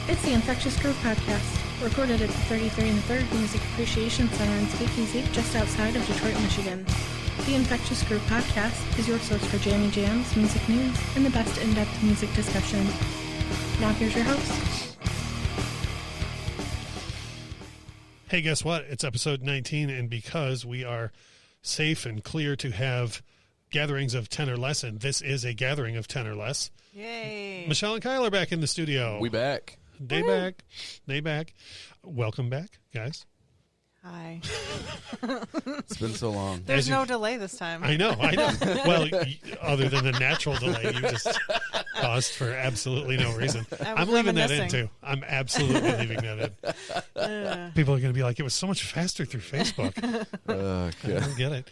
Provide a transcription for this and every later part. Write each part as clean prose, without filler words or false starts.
It's the Infectious Groove Podcast, recorded at the 33 and 3rd Music Appreciation Center in Speakeasy, just outside of Detroit, Michigan. The Infectious Groove Podcast is your source for jammy jams, music news, and the best in-depth music discussion. Now here's your host. Hey, guess what? It's episode 19, and because we are safe and clear to have gatherings of 10 or less, and this is a gathering of 10 or less. Yay. Michelle and Kyle are back in the studio. We back. They back. They back. Welcome back, guys. Hi. It's been so long. There's no delay this time. I know. Well, other than the natural delay you just caused for absolutely no reason. I'm leaving that in, too. I'm absolutely leaving that in. People are going to be like, it was so much faster through Facebook. I don't get it.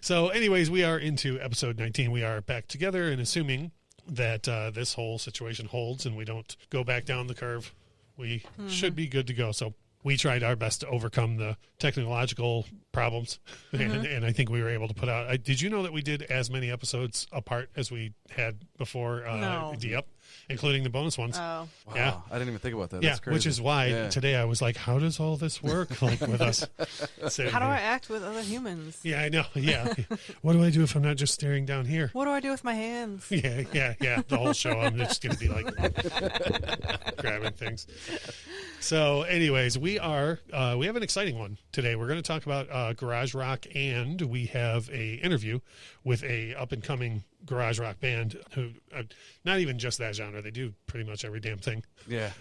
So, anyways, we are into episode 19. We are back together, and assuming that this whole situation holds and we don't go back down the curve, we should be good to go. So we tried our best to overcome the technological problems, and I think we were able to put out. Did you know that we did as many episodes apart as we had before? No. Yep, including the bonus ones. Oh. Wow. Yeah. I didn't even think about that. Yeah, That's crazy. which is why today I was like, how does all this work like with us? How do I act with other humans? Yeah, I know. Yeah. What do I do if I'm not just staring down here? What do I do with my hands? Yeah. The whole show, I'm just going to be like grabbing things. So, anyways, we have an exciting one today. We're going to talk about garage rock, and we have a interview with a up and coming garage rock band who not even just that genre. They do pretty much every damn thing. Yeah.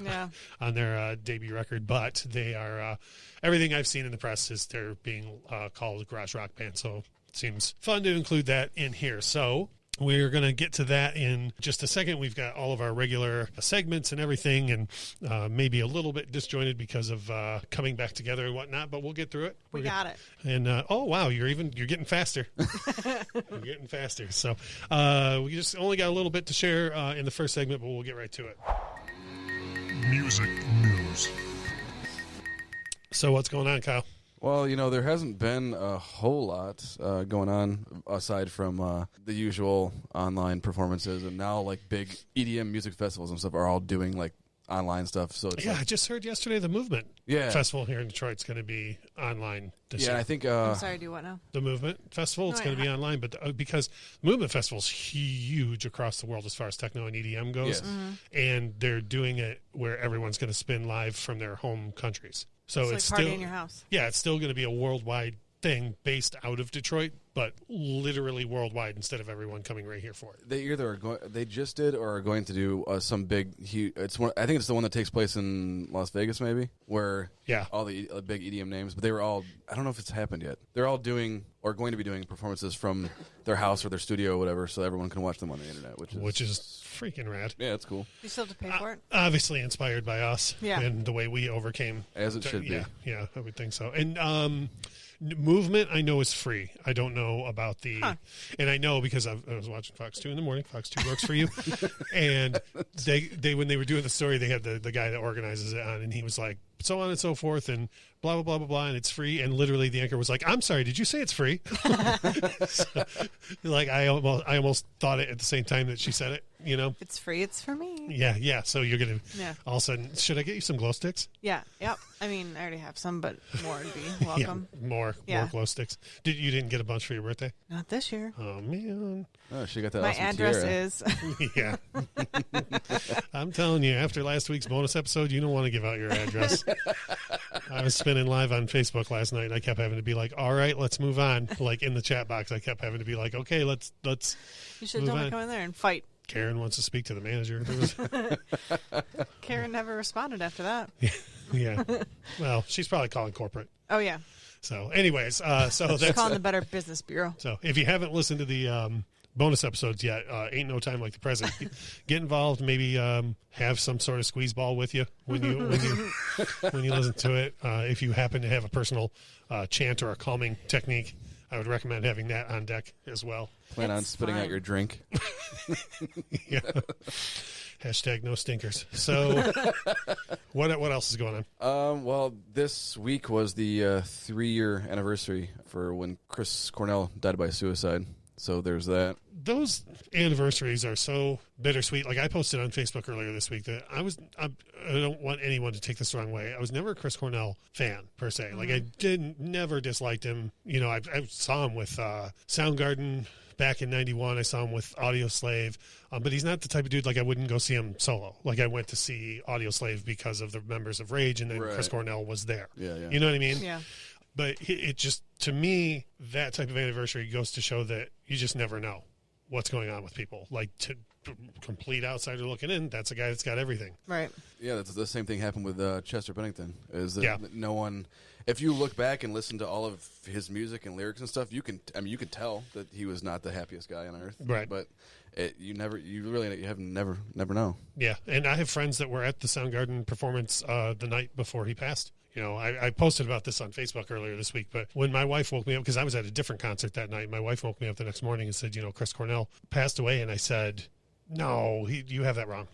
On their debut record, but they are everything I've seen in the press is they're being called a garage rock band. So it seems fun to include that in here. So we're going to get to that in just a second. We've got all of our regular segments and everything, and maybe a little bit disjointed because of coming back together and whatnot, but we'll get through it. We got it. And, oh, wow, you're getting faster. You're getting faster. So we just only got a little bit to share in the first segment, but we'll get right to it. Music news. So what's going on, Kyle? Well, there hasn't been a whole lot going on aside from the usual online performances, and now like big EDM music festivals and stuff are all doing like online stuff. So it's I just heard yesterday the Movement Yeah. Festival here in Detroit's going to be online this year. I think I'm sorry, do what now? The Movement Festival, it's going to be online, but because Movement Festival's huge across the world as far as techno and EDM goes, and they're doing it where everyone's going to spin live from their home countries. So it's like party still in your house. Yeah, it's still going to be a worldwide thing based out of Detroit, but literally worldwide instead of everyone coming right here for it. they either they just did or are going to do some big. I think it's the one that takes place in Las Vegas, maybe, where all the big EDM names. But they were all. I don't know if it's happened yet. They're all doing or going to be doing performances from their house or their studio or whatever, so everyone can watch them on the internet, which is freaking rad. Yeah, it's cool. You still have to pay for it? Obviously inspired by us and the way we overcame. As it should be. Yeah, I would think so. And Movement, I know, is free. I don't know about the... And I know because I was watching Fox 2 in the morning. Fox 2 works for you. And they when they were doing the story, they had the guy that organizes it on, and he was like, so on and so forth, and blah, blah, blah, blah, blah, and it's free. And literally the anchor was like, I'm sorry, did you say it's free? So, like, I almost thought it at the same time that she said it, If it's free, it's for me. Yeah. So you're going to, all of a sudden, should I get you some glow sticks? Yeah, yep. I mean, I already have some, but more would be welcome. More glow sticks. You didn't get a bunch for your birthday? Not this year. Oh, man. Oh, she got that My awesome address tiara. is... Yeah. I'm telling you, after last week's bonus episode, you don't want to give out your address. I was spinning live on Facebook last night, and I kept having to be like, all right, let's move on. Like, in the chat box, I kept having to be like, okay, let's You should don't go in there and fight. Karen wants to speak to the manager. Karen never responded after that. Yeah. Well, she's probably calling corporate. Oh, yeah. So, anyways, so She's that's calling the Better Business Bureau. So, if you haven't listened to the bonus episodes yet, ain't no time like the present. Get involved. Maybe have some sort of squeeze ball with you when you listen to it. If you happen to have a personal chant or a calming technique, I would recommend having that on deck as well. Plan on spitting out your drink. Yeah. Hashtag no stinkers. So, what else is going on? Well, this week was the 3-year anniversary for when Chris Cornell died by suicide. So there's that. Those anniversaries are so bittersweet. Like I posted on Facebook earlier this week that I don't want anyone to take this the wrong way. I was never a Chris Cornell fan per se. Like I never disliked him. You know, I saw him with Soundgarden back in '91. I saw him with Audioslave, but he's not the type of dude like I wouldn't go see him solo. Like I went to see Audioslave because of the members of Rage, and then Chris Cornell was there. Yeah. You know what I mean? Yeah. But it just, to me, that type of anniversary goes to show that you just never know what's going on with people. Like, to complete outsider looking in, that's a guy that's got everything. Right. Yeah, that's the same thing happened with Chester Bennington. Is that no one, if you look back and listen to all of his music and lyrics and stuff, you can tell that he was not the happiest guy on earth. Right. But you never know. Yeah, and I have friends that were at the Soundgarden performance the night before he passed. You know, I posted about this on Facebook earlier this week, but when my wife woke me up, because I was at a different concert that night, my wife woke me up the next morning and said, you know, Chris Cornell passed away. And I said, no, you have that wrong.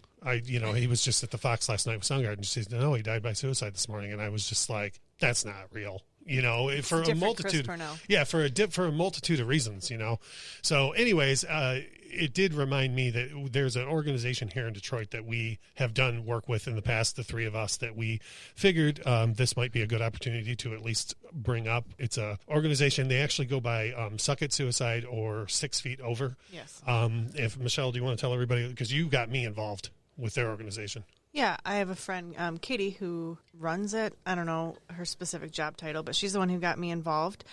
He was just at the Fox last night with Soundgarden. She said, no, he died by suicide this morning. And I was just like, that's not real. You know, for a multitude, for a multitude of reasons, you know. So anyways, it did remind me that there's an organization here in Detroit that we have done work with in the past, the three of us, that we figured this might be a good opportunity to at least bring up. It's a organization. They actually go by Suck It Suicide or 6 Feet Over. Yes. If Michelle, do you want to tell everybody, because you got me involved with their organization? Yeah, I have a friend, Katie, who runs it. I don't know her specific job title, but she's the one who got me involved.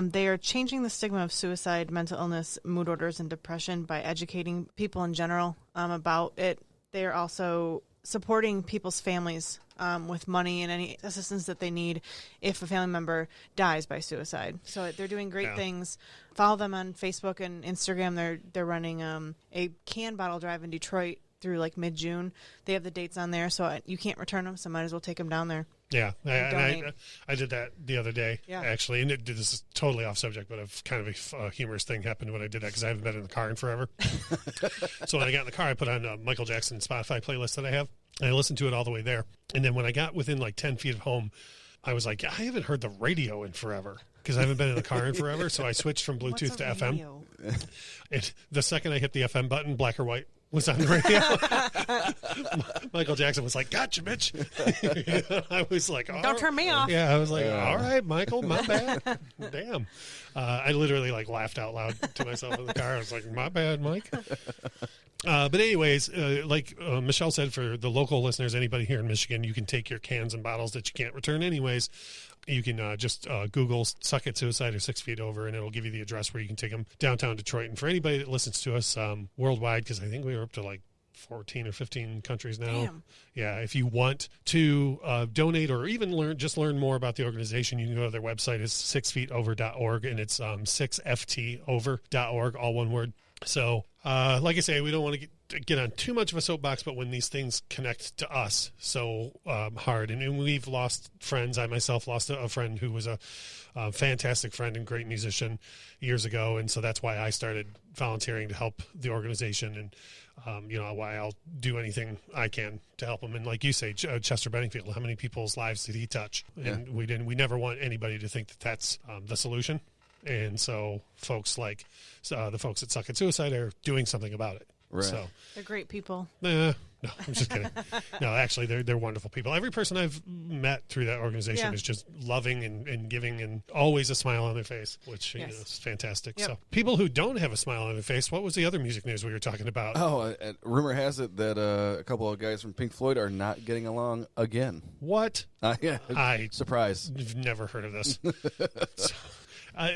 They are changing the stigma of suicide, mental illness, mood disorders, and depression by educating people in general about it. They are also supporting people's families with money and any assistance that they need if a family member dies by suicide. So they're doing great things. Follow them on Facebook and Instagram. They're running a can bottle drive in Detroit through like mid-June. They have the dates on there, so you can't return them, so might as well take them down there. Yeah, and I did that the other day, actually, and this is totally off subject, but kind of a humorous thing happened when I did that, because I haven't been in the car in forever. So when I got in the car, I put on a Michael Jackson Spotify playlist that I have, and I listened to it all the way there. And then when I got within like 10 feet of home, I was like, I haven't heard the radio in forever, because I haven't been in the car in forever, so I switched from Bluetooth to FM. And the second I hit the FM button, Black or White was on the radio. Michael Jackson was like, gotcha, bitch. I was like, don't turn me off. Yeah, I was like, all right, Michael, my bad. Damn. I literally like laughed out loud to myself in the car. I was like, my bad, Mike. But anyways, like Michelle said, for the local listeners, anybody here in Michigan, you can take your cans and bottles that you can't return anyways. You can just Google Suck It Suicide or 6 Feet Over, and it'll give you the address where you can take them downtown Detroit. And for anybody that listens to us worldwide, because I think we were up to like 14 or 15 countries now. Damn. Yeah, if you want to donate or even learn more about the organization, you can go to their website. It's 6feetover.org, and it's 6ftover.org, all one word. So, like I say, we don't want to get on too much of a soapbox, but when these things connect to us so hard, and we've lost friends. I myself lost a friend who was a fantastic friend and great musician years ago, and so that's why I started volunteering to help the organization, and why I'll do anything I can to help him. And like you say, Chester Bennington, how many people's lives did he touch? And we never want anybody to think that that's the solution. And so folks like the folks at Suck It Suicide are doing something about it. Right. So they're great people. No, I'm just kidding. No, actually, they're wonderful people. Every person I've met through that organization is just loving and giving and always a smile on their face, which is fantastic. Yep. So people who don't have a smile on their face, what was the other music news we were talking about? Oh, rumor has it that a couple of guys from Pink Floyd are not getting along again. What? Yeah. Surprise. I've never heard of this.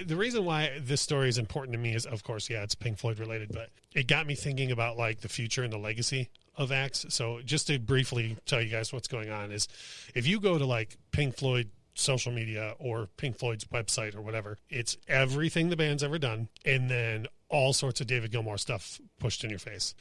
The reason why this story is important to me is, of course, it's Pink Floyd related, but it got me thinking about like the future and the legacy of acts. So just to briefly tell you guys what's going on is, if you go to like Pink Floyd social media or Pink Floyd's website or whatever, it's everything the band's ever done, and then all sorts of David Gilmour stuff pushed in your face,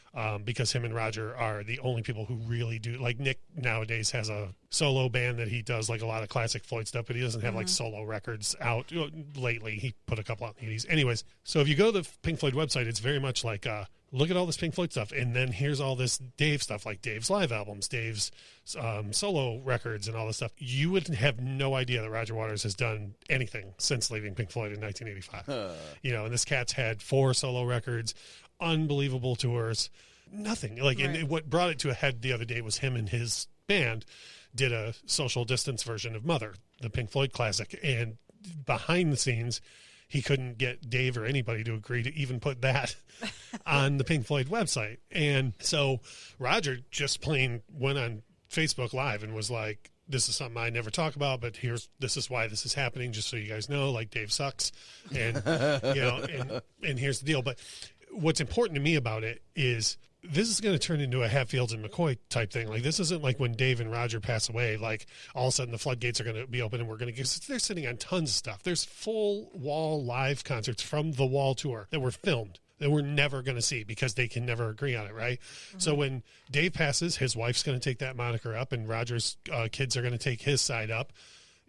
because him and Roger are the only people who really do. Like Nick nowadays has a solo band that he does like a lot of classic Floyd stuff, but he doesn't have like solo records out lately. He put a couple out in the 80s. Anyways, so if you go to the Pink Floyd website, it's very much like look at all this Pink Floyd stuff, and then here's all this Dave stuff, like Dave's live albums, Dave's solo records, and all this stuff. You would have no idea that Roger Waters has done anything since leaving Pink Floyd in 1985. And this cat's had 4 solo records, unbelievable tours, nothing. And what brought it to a head the other day was him and his band did a social distance version of Mother, the Pink Floyd classic, and behind the scenes, he couldn't get Dave or anybody to agree to even put that on the Pink Floyd website. And so Roger just plain went on Facebook Live and was like, this is something I never talk about, but this is why this is happening, just so you guys know, like, Dave sucks. And, and here's the deal. But what's important to me about it is this is going to turn into a Hatfields and McCoy type thing. Like, this isn't like when Dave and Roger pass away, like all of a sudden the floodgates are going to be open and we're going to get, they're sitting on tons of stuff. There's full wall live concerts from the Wall tour that were filmed that we're never going to see because they can never agree on it. Right. Mm-hmm. So when Dave passes, his wife's going to take that moniker up and Roger's kids are going to take his side up.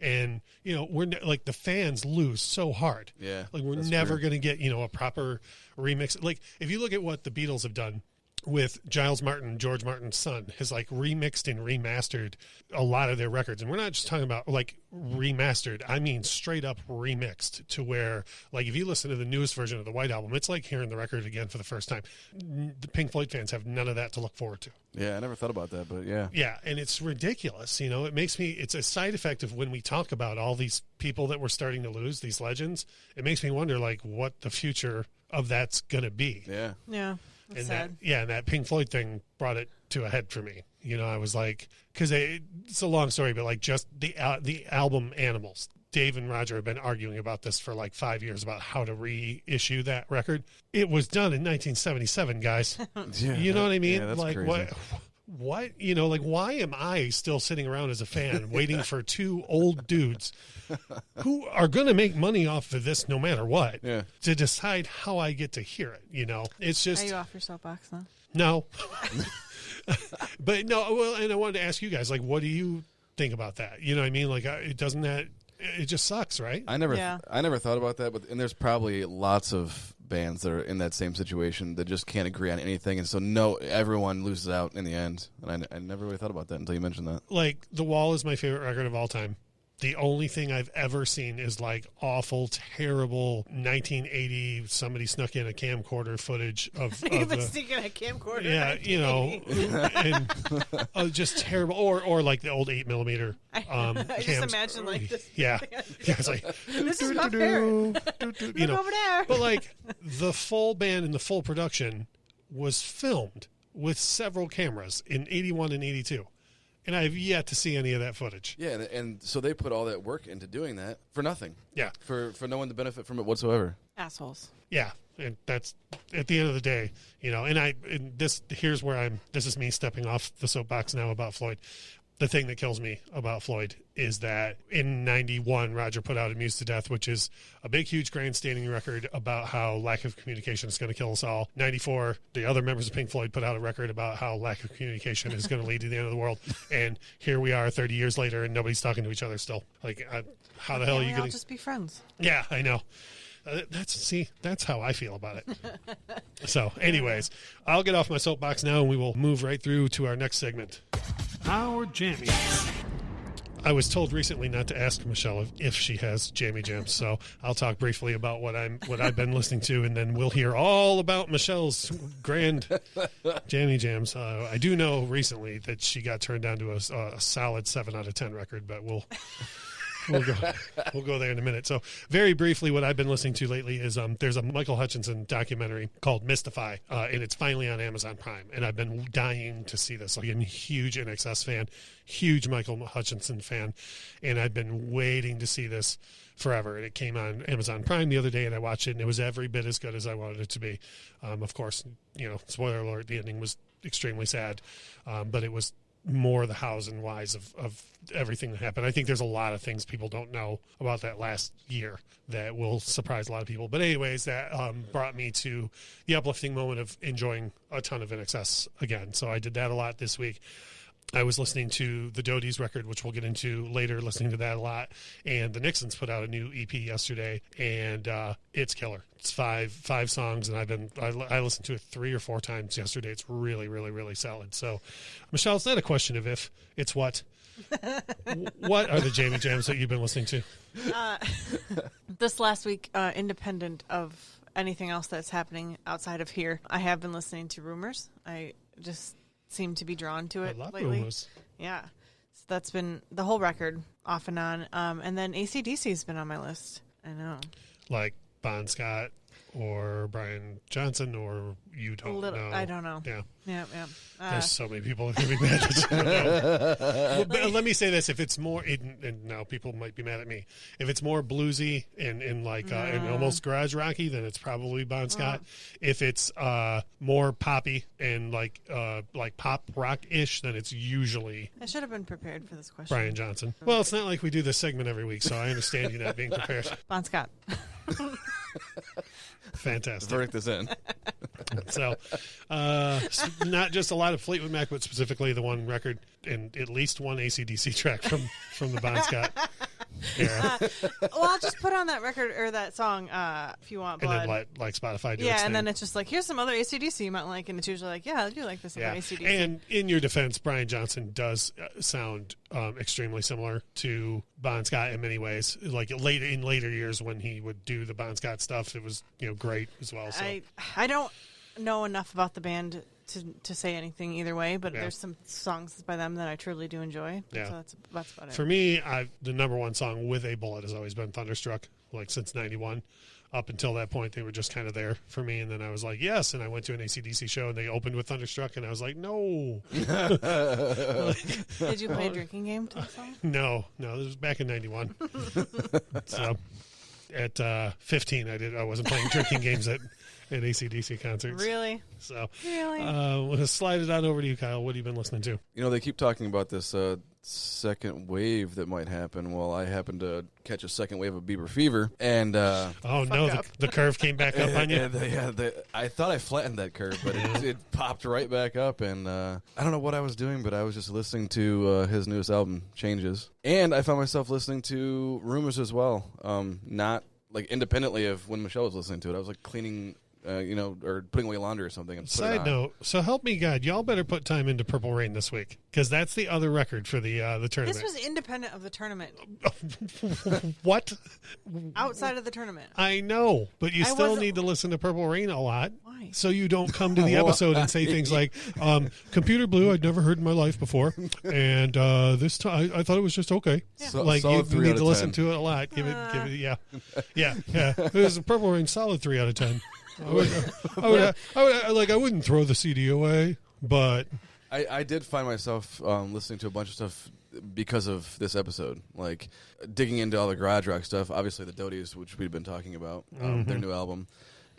And, we're like the fans lose so hard. Yeah. Like we're never going to get, a proper remix. Like if you look at what the Beatles have done with Giles Martin, George Martin's son, has like remixed and remastered a lot of their records. And we're not just talking about like remastered. I mean, straight up remixed to where, like, if you listen to the newest version of the White Album, it's like hearing the record again for the first time. The Pink Floyd fans have none of that to look forward to. Yeah, I never thought about that, but yeah. Yeah, and it's ridiculous. It makes me, it's a side effect of when we talk about all these people that we're starting to lose, these legends, it makes me wonder, like, what the future of that's going to be. Yeah. Yeah. That's sad. And that Pink Floyd thing brought it to a head for me. I was like, because it's a long story, but like just the album Animals. Dave and Roger have been arguing about this for like 5 years about how to reissue that record. It was done in 1977, guys. You know what I mean? Yeah, that's like crazy. What? Why am I still sitting around as a fan waiting for 2 old dudes who are going to make money off of this no matter what to decide how I get to hear it? It's just. Are you off your soapbox now? No. But no, well, and I wanted to ask you guys, like, what do you think about that? You know what I mean? Like, it just sucks, right? I never thought about that, and there's probably lots of bands that are in that same situation that just can't agree on anything, and so everyone loses out in the end. And I never really thought about that until you mentioned that. Like, The Wall is my favorite record of all time. The only thing I've ever seen is like awful, terrible 1980. Somebody snuck in a camcorder footage of. You've been sneaking a camcorder. Yeah, and just terrible, or like the old 8mm. I just imagine like this. Yeah, it's like this is not fair. Look over there. But like the full band and the full production was filmed with several cameras in 81 and 82. And I've yet to see any of that footage. Yeah, and so they put all that work into doing that for nothing. Yeah. For no one to benefit from it whatsoever. Assholes. Yeah, and that's at the end of the day, here's where this is me stepping off the soapbox now about Floyd. The thing that kills me about Floyd is that in 91, Roger put out Amused to Death, which is a big, huge grandstanding record about how lack of communication is going to kill us all. 94, the other members of Pink Floyd put out a record about how lack of communication is going to lead to the end of the world. And here we are 30 years later, and nobody's talking to each other still. Like, how the hell are you going to... just be friends. Yeah, I know. That's how I feel about it. So, anyways, I'll get off my soapbox now, and we will move right through to our next segment. Our jammies. I was told recently not to ask Michelle if she has jammy jams, so I'll talk briefly about what I've been listening to, and then we'll hear all about Michelle's grand jammy jams. I do know recently that she got turned down to a solid 7 out of 10 record, but we'll go there in a minute. So very briefly, what I've been listening to lately is there's a Michael Hutchinson documentary called Mystify, and it's finally on Amazon Prime. And I've been dying to see this. Like, I'm a huge NXS fan, huge Michael Hutchinson fan, and I've been waiting to see this forever. And it came on Amazon Prime the other day, and I watched it, and it was every bit as good as I wanted it to be. Of course, spoiler alert, the ending was extremely sad, but it was more the hows and whys of everything that happened. I think there's a lot of things people don't know about that last year that will surprise a lot of people. But anyways, that brought me to the uplifting moment of enjoying a ton of NXS again. So I did that a lot this week. I was listening to the Dodies record, which we'll get into later, listening to that a lot. And the Nixons put out a new EP yesterday, and it's killer. It's five songs, and I listened to it 3 or 4 times yesterday. It's really, really, really solid. So, Michelle, it's not a question of if, it's what. What are the Jamie Jams that you've been listening to? This last week, independent of anything else that's happening outside of here, I have been listening to Rumors. I just seem to be drawn to it lately. Rumors. Yeah. So that's been the whole record off and on. And then AC/DC has been on my list. I know. Like Bon Scott or Brian Johnson, or you don't know? I don't know. Yeah. Yeah. There's so many people that are going to be mad at you. But let me say this. If it's more, and now people might be mad at me, if it's more bluesy and like and almost garage rocky, then it's probably Bon Scott. If it's more poppy and like pop rock-ish, then it's usually... I should have been prepared for this question. Brian Johnson. Well, it's not like we do this segment every week, so I understand you not being prepared. Bon Scott. Fantastic. The verdict is in. So, not just a lot of Fleetwood Mac, but specifically the one record and at least one AC/DC track from the Bon Scott era. Well, I'll just put on that record or that song if you want blood. And then like Spotify do yeah, its and thing. then it's just like, here's some other AC/DC you might like, and it's usually like, yeah, I do like this about AC/DC. And in your defense, Brian Johnson does sound extremely similar to Bon Scott in many ways. Like in later years when he would do the Bon Scott stuff, it was great as well. So. I don't know enough about the band to say anything either way, but there's some songs by them that I truly do enjoy. Yeah. So that's about it. For me, the number one song with a bullet has always been Thunderstruck, like since 91. Up until that point, they were just kind of there for me, and then I was like, yes, and I went to an AC/DC show, and they opened with Thunderstruck, and I was like, no. Did you play a drinking game to the song? No, this was back in 91. So at 15, I wasn't playing drinking games at AC/DC concerts. Really? So, really? We'll slide it on over to you, Kyle. What have you been listening to? They keep talking about this second wave that might happen. Well, I happened to catch a second wave of Bieber fever, and the curve came back up on you. I thought I flattened that curve, but it popped right back up, and I don't know what I was doing, but I was just listening to his newest album, Changes, and I found myself listening to Rumors as well. Not like independently of when Michelle was listening to it. I was like cleaning. Or putting away laundry or something. And Side note, so help me God, y'all better put time into Purple Rain this week, because that's the other record for the tournament. This was independent of the tournament. What? Outside of the tournament. I know, but you still need to listen to Purple Rain a lot. Why? So you don't come to the episode and say things like, Computer Blue, I'd never heard in my life before, and this time I thought it was just okay. Yeah. So, like you need to listen 10. to it a lot. Give it, yeah. It was a Purple Rain solid 3 out of 10. I wouldn't throw the CD away, but I did find myself listening to a bunch of stuff because of this episode, like digging into all the garage rock stuff. Obviously, the Dodies, which we've been talking about, their new album,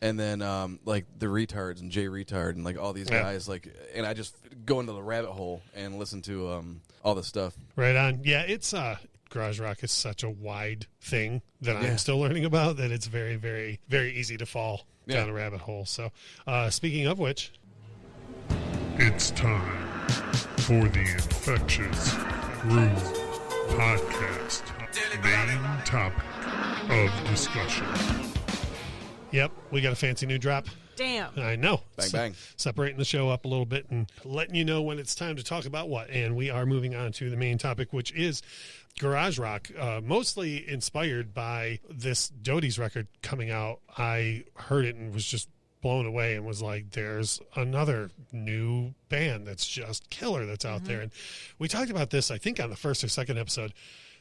and then like the Retards and Jay Retard and like all these guys, and I just go into the rabbit hole and listen to all this stuff. Right on, yeah. It's garage rock is such a wide thing that I'm still learning about that it's very, very, very easy to fall down a rabbit hole. So, speaking of which, it's time for the Infectious Groove Podcast. Main topic of discussion. Yep, we got a fancy new drop. Damn. I know. Bang, bang. Separating the show up a little bit and letting you know when it's time to talk about what. And we are moving on to the main topic, which is garage rock, mostly inspired by this Dodies record coming out. I heard it and was just blown away and was like, there's another new band that's just killer that's out there. And we talked about this, I think, on the first or second episode.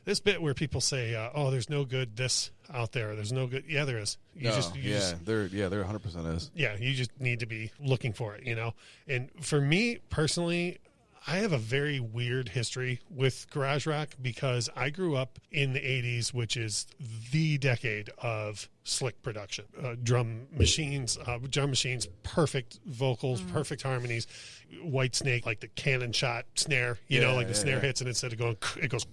This bit where people say, there's no good this out there. There's no good. Yeah, there is. There 100% is. Yeah, you just need to be looking for it, And for me personally, I have a very weird history with garage rock because I grew up in the 80s, which is the decade of slick production. Drum machines, perfect vocals, perfect harmonies. White Snake, like the cannon shot snare, the snare hits, and instead of going, it goes.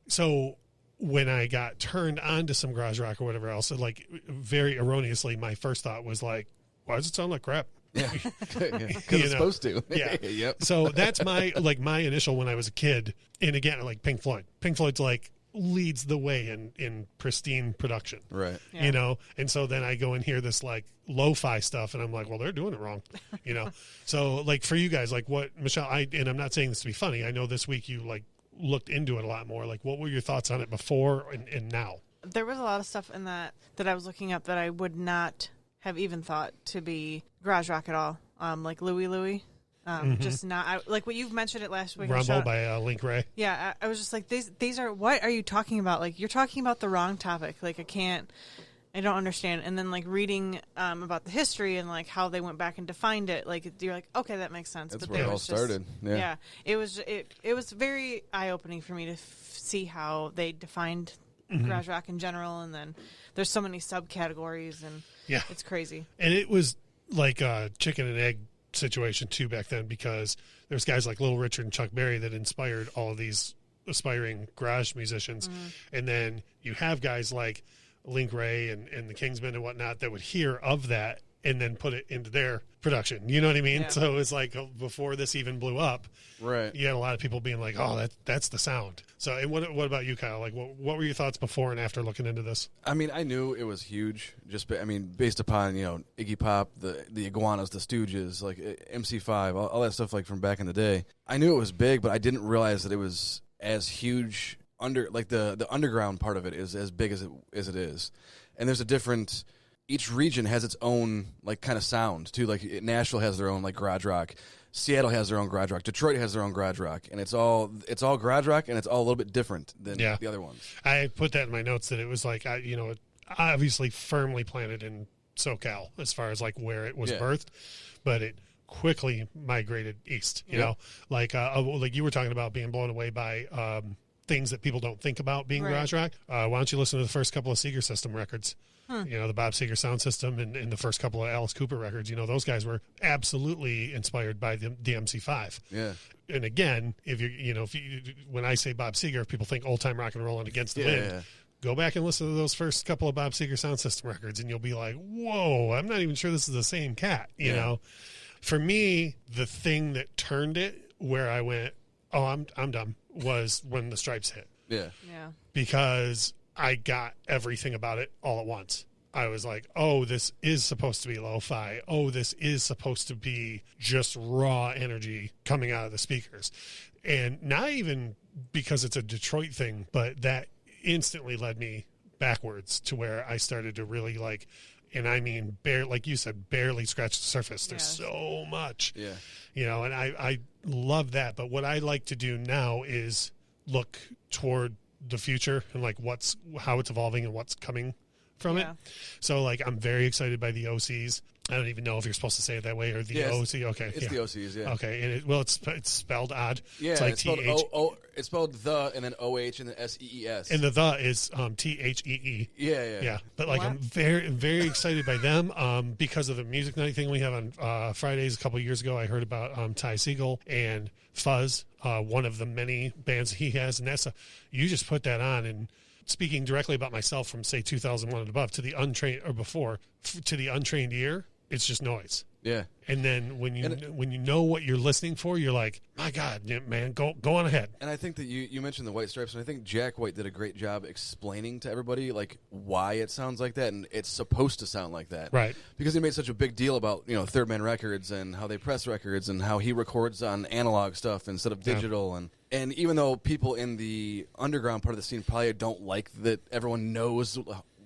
So when I got turned on to some garage rock or whatever else, like very erroneously, my first thought was like, why does it sound like crap? Yeah, because it's supposed to. Yeah. Yep. So that's my initial when I was a kid. And again, like Pink Floyd. Pink Floyd's like leads the way in pristine production. Right. Yeah. You know, and so then I go and hear this like lo-fi stuff and I'm like, well, they're doing it wrong, you know? So like for you guys, like what Michelle, and I'm not saying this to be funny. I know this week you like looked into it a lot more. Like what were your thoughts on it before and now? There was a lot of stuff in that I was looking up that I would not have even thought to be garage rock at all. Like Louie Louie. Just not like what you've mentioned it last week. Rumble by Link Wray. Yeah, I was just like, these are, what are you talking about? Like, you're talking about the wrong topic. Like, I don't understand. And then like reading about the history and like how they went back and defined it, like you're like, okay, that makes sense. That's where it all started. Yeah, it was very eye opening for me to see how they defined garage rock in general, and then there's so many subcategories, and it's crazy. And it was like a chicken and egg situation too back then, because there's guys like Little Richard and Chuck Berry that inspired all of these aspiring garage musicians, and then you have guys like Link Wray and the Kingsmen and whatnot that would hear of that and then put it into their production. You know what I mean? Yeah. So it's like before this even blew up, right? You had a lot of people being like, "Oh, that's the sound." So, and what about you, Kyle? Like, what were your thoughts before and after looking into this? I mean, I knew it was huge. Based upon Iggy Pop, the Iguanas, the Stooges, like MC5, all that stuff, like from back in the day. I knew it was big, but I didn't realize that it was as huge. The underground part of it is as big as it is, and there's a different. Each region has its own like kind of sound too. Like Nashville has their own like garage rock, Seattle has their own garage rock, Detroit has their own garage rock, and it's all garage rock, and it's all a little bit different than the other ones. I put that in my notes that it was like obviously firmly planted in SoCal as far as like where it was birthed, but it quickly migrated east. You know, like you were talking about being blown away by things that people don't think about being garage rock. Why don't you listen to the first couple of Seeger System records? The Bob Seger sound system and the first couple of Alice Cooper records, those guys were absolutely inspired by the MC5. Yeah. And again, when I say Bob Seger, people think old time rock and roll and Against the Wind. Yeah. Go back and listen to those first couple of Bob Seger sound system records and you'll be like, whoa, I'm not even sure this is the same cat, you know? For me, the thing that turned it where I went, oh, I'm dumb, was when the Stripes hit. Yeah. Yeah. Because I got everything about it all at once. I was like, oh, this is supposed to be lo-fi. Oh, this is supposed to be just raw energy coming out of the speakers. And not even because it's a Detroit thing, but that instantly led me backwards to where I started to really like, and I mean, like you said, barely scratch the surface. There's so much. Yeah. And I love that. But what I like to do now is look toward the future and like how it's evolving and what's coming from it. So like I'm very excited by the OCs. I don't even know if you're supposed to say it that way or the OC. Okay, it's the OCs. Yeah. Okay, and it's spelled odd. Yeah, it's like it's spelled the and then OH and then SEES. And the is THEE. Yeah. But like I'm very very excited by them because of the music night thing we have on Fridays. A couple of years ago, I heard about Ty Segall and Fuzz, one of the many bands he has, and that's you just put that on and. Speaking directly about myself from say 2001 and above to the untrained or before to the untrained ear, it's just noise. Yeah. And then when you know what you're listening for, you're like, my God, man, go on ahead. And I think that you mentioned the White Stripes, and I think Jack White did a great job explaining to everybody like why it sounds like that, and it's supposed to sound like that, right? Because he made such a big deal about Third Man Records and how they press records and how he records on analog stuff instead of digital, and even though people in the underground part of the scene probably don't like that, everyone knows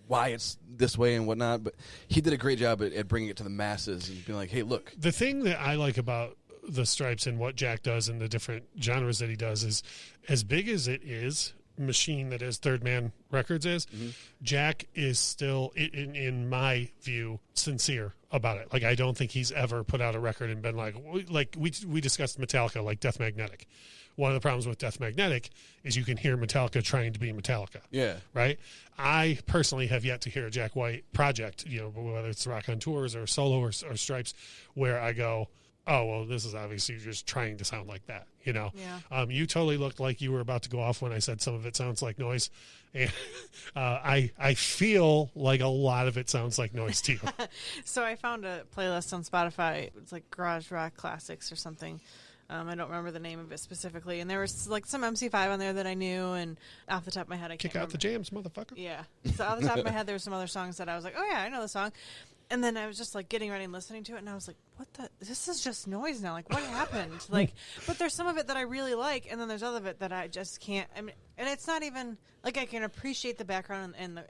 why it's this way and whatnot, but he did a great job at bringing it to the masses and being like, hey, look. The thing that I like about the Stripes and what Jack does and the different genres that he does is, as big as it is, machine that is Third Man Records is, Jack is still, in my view, sincere about it. Like, I don't think he's ever put out a record and been like we discussed Metallica, like Death Magnetic. One of the problems with Death Magnetic is you can hear Metallica trying to be Metallica. Yeah. Right? I personally have yet to hear a Jack White project, whether it's Rock on Tours or solo or Stripes, where I go, oh, well, this is obviously just trying to sound like that, you know? Yeah. You totally looked like you were about to go off when I said some of it sounds like noise. And I feel like a lot of it sounds like noise to you. So I found a playlist on Spotify. It's like Garage Rock Classics or something. I don't remember the name of it specifically. And there was like some MC5 on there that I knew. And off the top of my head, I can't remember. Kick out the jams, motherfucker. Yeah. So off the top of my head, there were some other songs that I was like, oh, yeah, I know the song. And then I was just like getting ready and listening to it, and I was like, "What the? This is just noise now. Like, what happened?" Like, but there's some of it that I really like, and then there's other of it that I just can't. I mean, and it's not even like I can appreciate the background and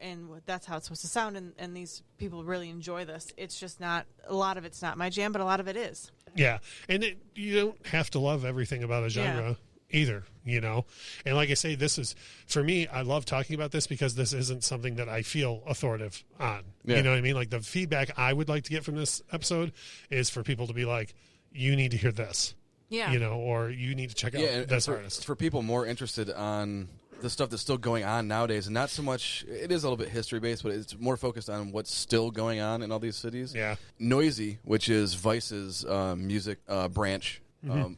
that's how it's supposed to sound, and these people really enjoy this. It's just not a lot of it's not my jam, but a lot of it is. Yeah, and you don't have to love everything about a genre. Either, you know, and like I say, this is for me. I love talking about this because this isn't something that I feel authoritative on. You know what I mean? Like the feedback I would like to get from this episode is for people to be like, "You need to hear this," you know, or "You need to check out this artist." For people more interested on the stuff that's still going on nowadays, and not so much. It is a little bit history based, but it's more focused on what's still going on in all these cities. Yeah, Noisy, which is Vice's music branch.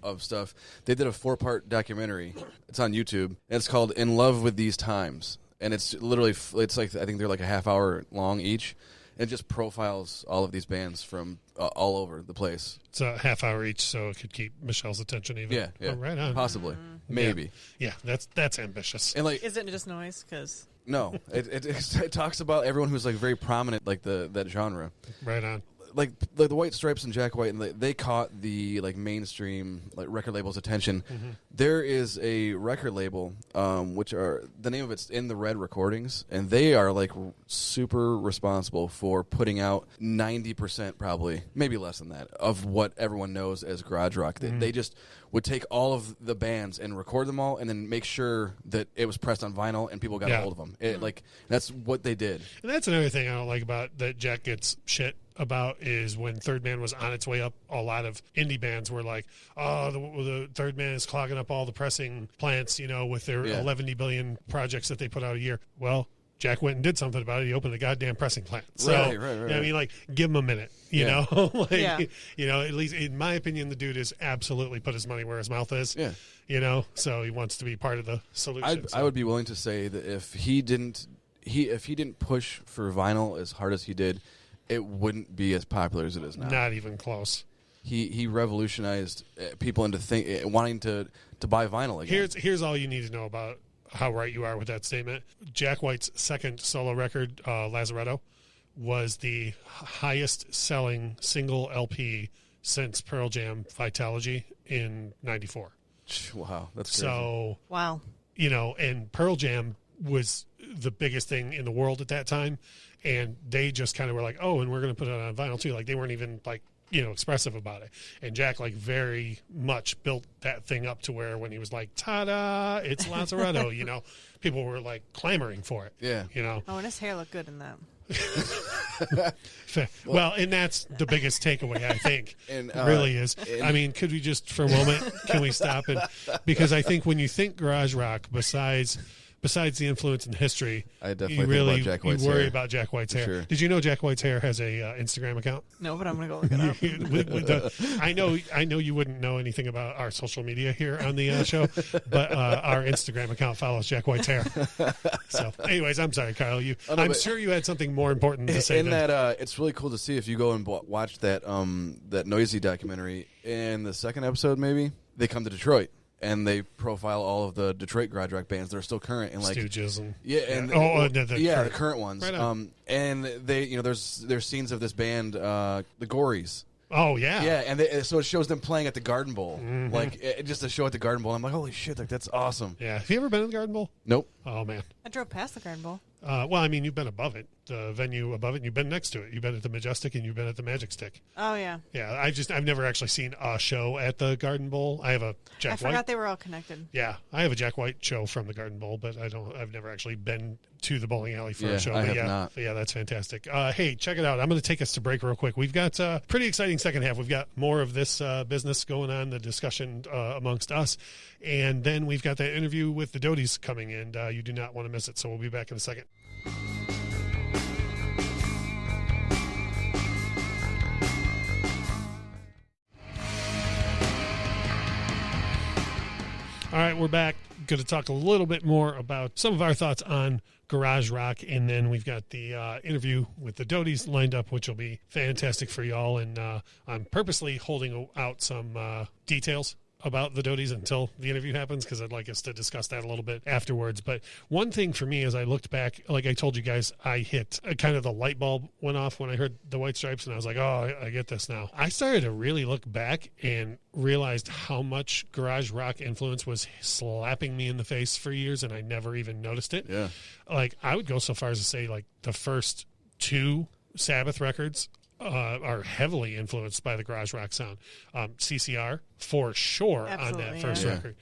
Of stuff. They did a 4-part documentary. It's on YouTube. And it's called "In Love with These Times," and it's literally it's like I think they're like a half hour long each. And it just profiles all of these bands from all over the place. It's a half hour each, so it could keep Michelle's attention even. Yeah, oh, right on. Possibly, maybe. Yeah, that's ambitious. And like, isn't it just noise? Because no, it talks about everyone who's like very prominent, like that genre. Right on. Like the White Stripes and Jack White, and they caught the like mainstream like record label's attention. There is a record label, which are the name of it's In the Red Recordings, and they are like super responsible for putting out 90%, probably maybe less than that, of what everyone knows as garage rock. They just would take all of the bands and record them all, and then make sure that it was pressed on vinyl and people got a hold of them. Like that's what they did. And that's another thing I don't like about that Jack gets shit about is when Third Man was on its way up, a lot of indie bands were like, oh, the Third Man is clogging up all the pressing plants, you know, with their 11 billion projects that they put out a year. Well, Jack went and did something about it. He opened a goddamn pressing plant. So, right. You know, I mean, like, give him a minute, you know? You know, at least in my opinion, the dude has absolutely put his money where his mouth is. Yeah. You know, so he wants to be part of the solution. I would be willing to say that if he didn't push for vinyl as hard as he did, it wouldn't be as popular as it is now. Not even close. He revolutionized people into wanting to buy vinyl again. Here's all you need to know about how right you are with that statement. Jack White's second solo record, Lazaretto, was the highest selling single LP since Pearl Jam Vitalogy in '94. Wow, that's crazy. So wow. You know, and Pearl Jam was the biggest thing in the world at that time. And they just kind of were like, oh, and we're going to put it on vinyl too. Like they weren't even like, you know, expressive about it. And Jack like very much built that thing up to where when he was like, ta-da, it's Lazaretto, you know, people were like clamoring for it. Yeah. You know. Oh, and his hair looked good in that. Well, and that's the biggest takeaway, I think, and, really is. I mean, could we just for a moment, can we stop? Because I think when you think garage rock, besides the influence in history, I definitely you really think about Jack White's you worry hair. about Jack White's hair. Sure. Did you know Jack White's hair has a Instagram account? No, but I'm going to go look it up. I know you wouldn't know anything about our social media here on the show, but our Instagram account follows Jack White's hair. So, anyways, I'm sorry, Kyle. I'm sure you had something more important to say. In that, it's really cool to see if you go and watch that that Noisy documentary. In the second episode, maybe they come to Detroit. And they profile all of the Detroit garage rock bands that are still current, and like Stooges and the current ones. Right and they, you know, there's scenes of this band, the Gories. Oh yeah, yeah, and so it shows them playing at the Garden Bowl, like just a show at the Garden Bowl. I'm like, holy shit, like that's awesome. Yeah, have you ever been to the Garden Bowl? Nope. Oh man, I drove past the Garden Bowl. Well, I mean, you've been above it, the venue above it, and you've been next to it. You've been at the Majestic, and you've been at the Magic Stick. Oh, yeah. Yeah, I've never actually seen a show at the Garden Bowl. I have a Jack White. I forgot they were all connected. Yeah, I have a Jack White show from the Garden Bowl, but I've never actually been to the bowling alley for a show. I but have not. But yeah, that's fantastic. Hey, check it out. I'm going to take us to break real quick. We've got a pretty exciting second half. We've got more of this business going on, the discussion amongst us, and then we've got that interview with the Dodies coming, and you do not want to miss it. So we'll be back in a second. All right, we're back. Going to talk a little bit more about some of our thoughts on garage rock, and then we've got the interview with the Dodies lined up, which will be fantastic for y'all. And I'm purposely holding out some details about the Dodies until the interview happens, because I'd like us to discuss that a little bit afterwards. But one thing for me, as I looked back, like I told you guys, I hit kind of the light bulb went off when I heard the White Stripes, and I was like, oh, I get this now. I started to really look back and realized how much garage rock influence was slapping me in the face for years, and I never even noticed it. Yeah. Like, I would go so far as to say, like, the first 2 Sabbath records are heavily influenced by the garage rock sound. CCR, for sure. Absolutely, on that first record.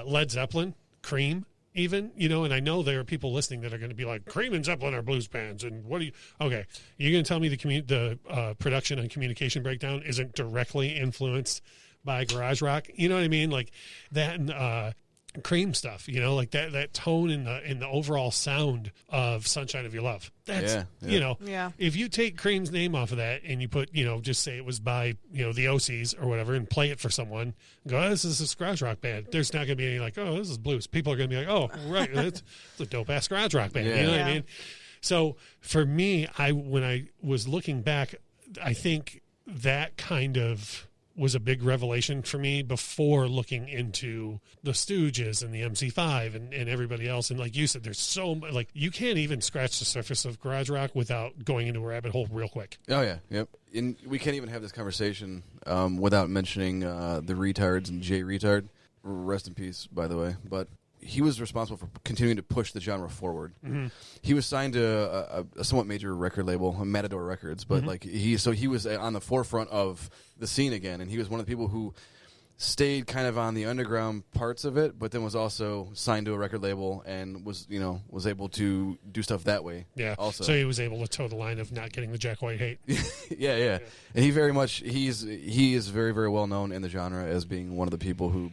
Led Zeppelin, Cream, even, and I know there are people listening that are going to be like, Cream and Zeppelin are blues bands, and what do you... Okay, you're going to tell me the production and communication breakdown isn't directly influenced by garage rock? You know what I mean? Like, that and... Cream stuff, like that tone in the overall sound of Sunshine of Your Love. That's, if you take Cream's name off of that and you put, just say it was by, the OCs or whatever, and play it for someone, go, oh, this is this garage rock band. There's not going to be any like, oh, this is blues. People are going to be like, oh, right, it's a dope-ass garage rock band. You know what I mean? So for me, when I was looking back, I think that kind of was a big revelation for me before looking into the Stooges and the MC5 and everybody else. And like you said, there's so much, like, you can't even scratch the surface of garage rock without going into a rabbit hole real quick. Oh, yeah. Yep. And we can't even have this conversation without mentioning the Retards and Jay Retard. Rest in peace, by the way. But he was responsible for continuing to push the genre forward. Mm-hmm. He was signed to a somewhat major record label, Matador Records, but he was on the forefront of the scene again, and he was one of the people who stayed kind of on the underground parts of it, but then was also signed to a record label and was able to do stuff that way. Yeah. Also, so he was able to toe the line of not getting the Jack White hate. yeah. And he is very, very well known in the genre as being one of the people who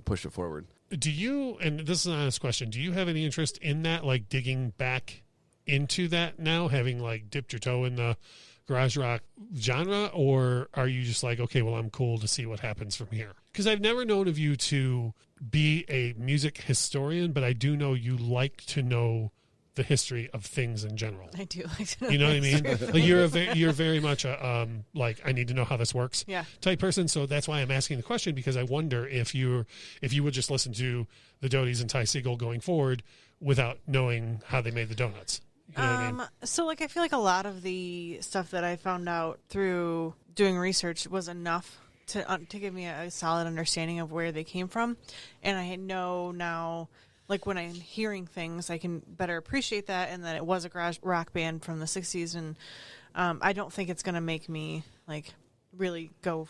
pushed it forward. Do you, and this is an honest question, do you have any interest in that, like digging back into that now, having like dipped your toe in the garage rock genre, or are you just like, okay, well, I'm cool to see what happens from here? Because I've never known of you to be a music historian, but I do know you like to know the history of things in general. I do like to know. You know what I mean? Like you're very much a like, I need to know how this works type person. So that's why I'm asking the question, because I wonder if you would just listen to the Dodies and Ty Segall going forward without knowing how they made the donuts. You know what I mean? So like, I feel like a lot of the stuff that I found out through doing research was enough to give me a solid understanding of where they came from, and I know now. Like, when I'm hearing things, I can better appreciate that, and that it was a garage rock band from the 60s, and I don't think it's going to make me, like, really go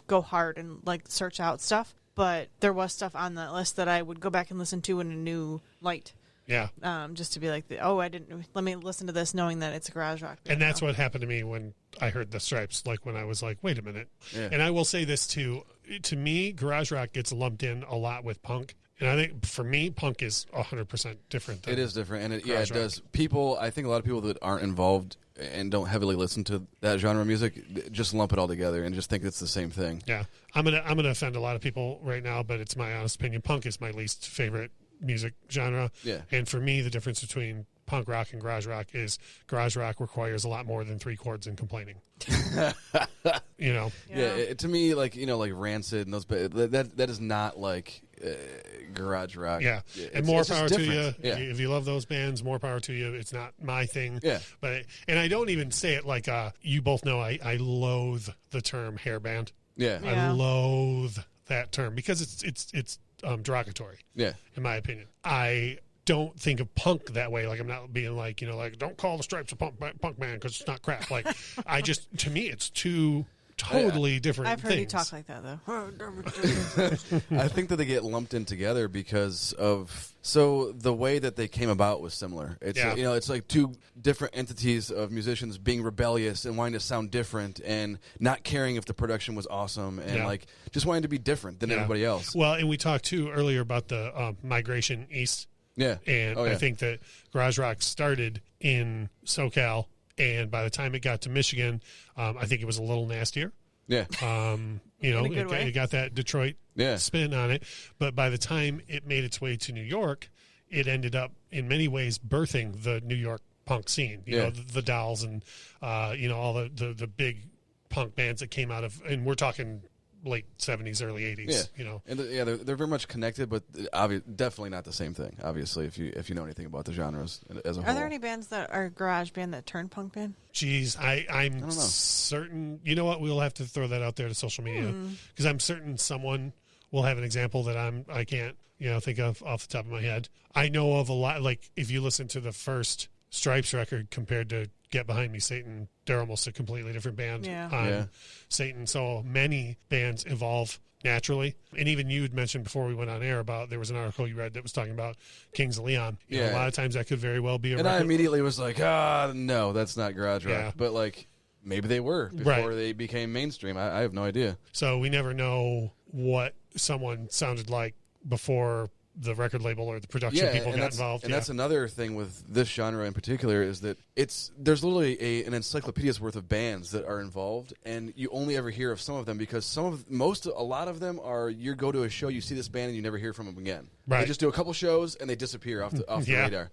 hard and, like, search out stuff. But there was stuff on that list that I would go back and listen to in a new light. Yeah. Just to be like, let me listen to this knowing that it's a garage rock band. And that's what happened to me when I heard the Stripes, like when I was like, wait a minute. Yeah. And I will say this, too. To me, garage rock gets lumped in a lot with punk. And I think, for me, punk is 100% different. It is different, and it does. I think a lot of people that aren't involved and don't heavily listen to that genre of music just lump it all together and just think it's the same thing. Yeah. I'm gonna offend a lot of people right now, but it's my honest opinion. Punk is my least favorite music genre. Yeah. And for me, the difference between punk rock and garage rock is garage rock requires a lot more than 3 chords and complaining. Yeah, to me, like Rancid and those, that is not like garage rock. Yeah, and more power to you. Yeah. If you love those bands, more power to you. It's not my thing. Yeah, and I don't even say it like you both know. I loathe the term hair band. Yeah, I loathe that term because it's derogatory. Yeah, in my opinion, I don't think of punk that way. Like, I'm not being like, don't call the Stripes a punk band because it's not crap. Like, to me, it's two totally different I've heard things. you talk like that, though. I think that they get lumped in together because of, the way that they came about was similar. It's, it's like 2 different entities of musicians being rebellious and wanting to sound different and not caring if the production was awesome and like just wanting to be different than everybody else. Well, and we talked too earlier about the migration east. Yeah. And I think that garage rock started in SoCal, and by the time it got to Michigan, I think it was a little nastier. Yeah. You know, it got that Detroit spin on it. But by the time it made its way to New York, it ended up in many ways birthing the New York punk scene. You know, the Dolls and you know, all the big punk bands that came out of, and we're talking late 70s, early 80s. You know, and they're very much connected, but definitely not the same thing. Obviously, if you know anything about the genres as a whole. Are there any bands that are garage band that turn punk band? Geez, I'm certain. You know what? We'll have to throw that out there to social media because I'm certain someone will have an example that I can't think of off the top of my head. I know of a lot. Like if you listen to the first Stripes record compared to Get Behind Me, Satan, they're almost a completely different band on Satan. So many bands evolve naturally. And even you had mentioned before we went on air about there was an article you read that was talking about Kings of Leon. You know, a lot of times that could very well be a record. I immediately was like, no, that's not garage rock. But like maybe they were before they became mainstream. I have no idea. So we never know what someone sounded like before the record label or the production people got involved. And that's another thing with this genre in particular is that there's literally an encyclopedia's worth of bands that are involved, and you only ever hear of some of them because a lot of them are you go to a show, you see this band, and you never hear from them again. Right. They just do a couple shows and they disappear off the radar.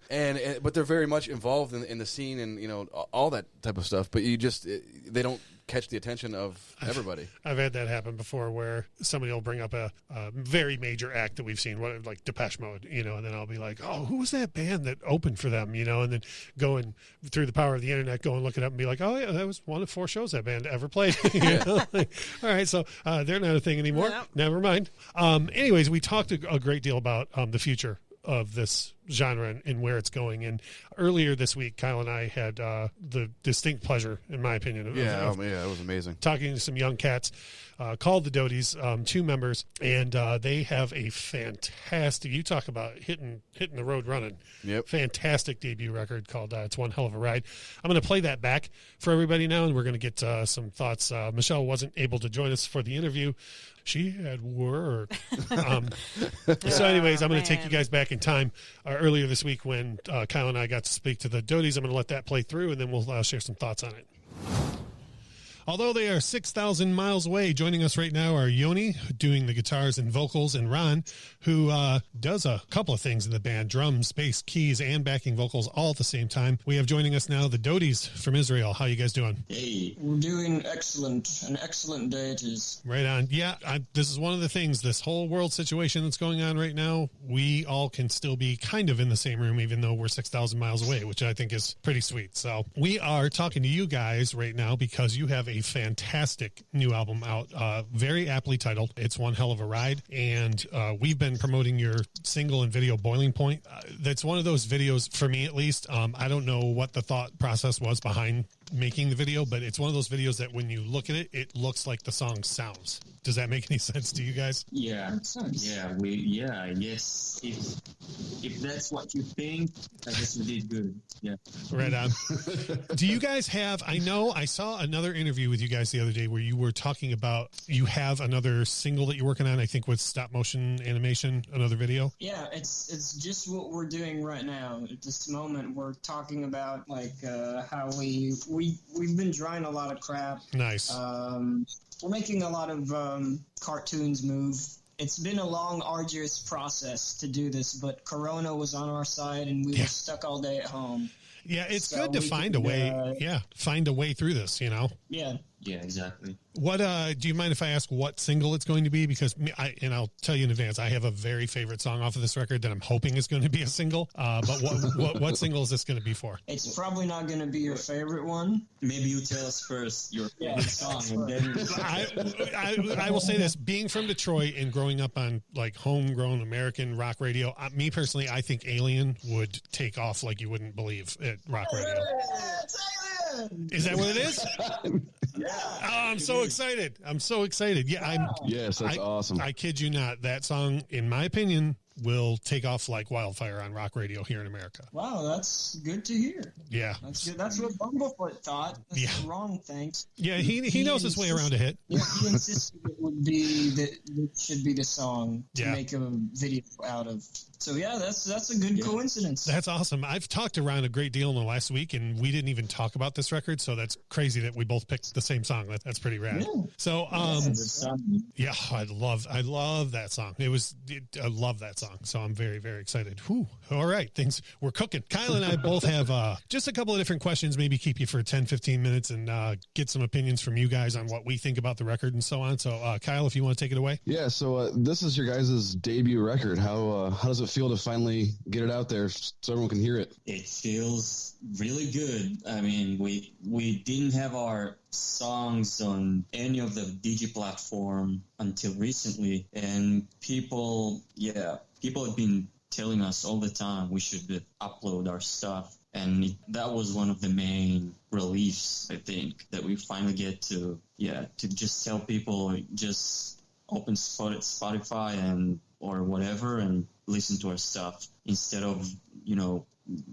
But they're very much involved in the scene and all that type of stuff. But they don't catch the attention of everybody. I've had that happen before where somebody will bring up a very major act that we've seen, like Depeche Mode, and then I'll be like, oh, who was that band that opened for them, and then going through the power of the internet, go and look it up and be like, oh yeah, that was one of 4 shows that band ever played. All right, so they're not a thing anymore. Yep. Never mind. Anyways, we talked a great deal about the future of this genre and where it's going. And earlier this week, Kyle and I had the distinct pleasure, in my opinion, of it was amazing. Talking to some young cats called the Dodies, 2 members, and they have a fantastic, you talk about hitting the road running. Yep. Fantastic debut record called It's One Hell of a Ride. I'm going to play that back for everybody now, and we're going to get some thoughts. Michelle wasn't able to join us for the interview. She had work. So anyways, I'm going to take you guys back in time earlier this week when Kyle and I got to speak to the Dodies. I'm going to let that play through, and then we'll share some thoughts on it. Although they are 6,000 miles away, joining us right now are Yoni, doing the guitars and vocals, and Ron, who does a couple of things in the band, drums, bass, keys, and backing vocals all at the same time. We have joining us now the Dodies from Israel. How you guys doing? Hey, we're doing excellent. An excellent day it is. Right on. Yeah, this is one of the things, this whole world situation that's going on right now, we all can still be kind of in the same room, even though we're 6,000 miles away, which I think is pretty sweet. So we are talking to you guys right now because you have a fantastic new album out, very aptly titled It's One Hell of a Ride, and we've been promoting your single and video Boiling Point. That's one of those videos, for me at least. I don't know what the thought process was behind making the video, but it's one of those videos that when you look at it, it looks like the song sounds. Does that make any sense to you guys? Yeah. Yes. If that's what you think, I guess we did good. Yeah. Right on. Do you guys have, I know I saw another interview with you guys the other day where you were talking about, you have another single that you're working on, I think with stop motion animation, another video? Yeah, it's just what we're doing right now. At this moment, we're talking about how we've been drawing a lot of crap. Nice. We're making a lot of cartoons move. It's been a long, arduous process to do this, but Corona was on our side, and we were stuck all day at home. Yeah, it's good to find a way. Find a way through this, Yeah, exactly. What do you mind if I ask what single it's going to be? Because I'll tell you in advance, I have a very favorite song off of this record that I'm hoping is going to be a single. But what single is this going to be for? It's probably not going to be your favorite one. Maybe you tell us first your favorite song, and then I will say this: being from Detroit and growing up on homegrown American rock radio, me personally, I think Alien would take off like you wouldn't believe at rock radio. Is that what it is? Yeah. Oh, I'm so excited. Yeah, Yes, that's awesome. I kid you not. That song, in my opinion, will take off like wildfire on rock radio here in America. Wow, that's good to hear. Yeah. That's good. That's what Bumblefoot thought. That's wrong, thanks. Yeah, he knows his way around a hit. Yeah, he insisted it should be the song to make a video out of. So yeah, that's a good coincidence. That's awesome. I've talked around a great deal in the last week, and we didn't even talk about this record, so that's crazy that we both picked the same song. That's pretty rad. Yeah. So yeah, I love that song. I love that song. So I'm very, very excited. Whew. All right, we're cooking. Kyle and I both have just a couple of different questions, maybe keep you for 10-15 minutes and get some opinions from you guys on what we think about the record and so on. So Kyle, if you want to take it away. Yeah, so this is your guys' debut record. How does it feel to finally get it out there so everyone can hear it? It feels really good. I mean, we didn't have our songs on any of the DJ platform until recently, and people have been telling us all the time we should upload our stuff, and that was one of the main reliefs, I think, that we finally get to just tell people, just open Spotify and or whatever and listen to our stuff instead of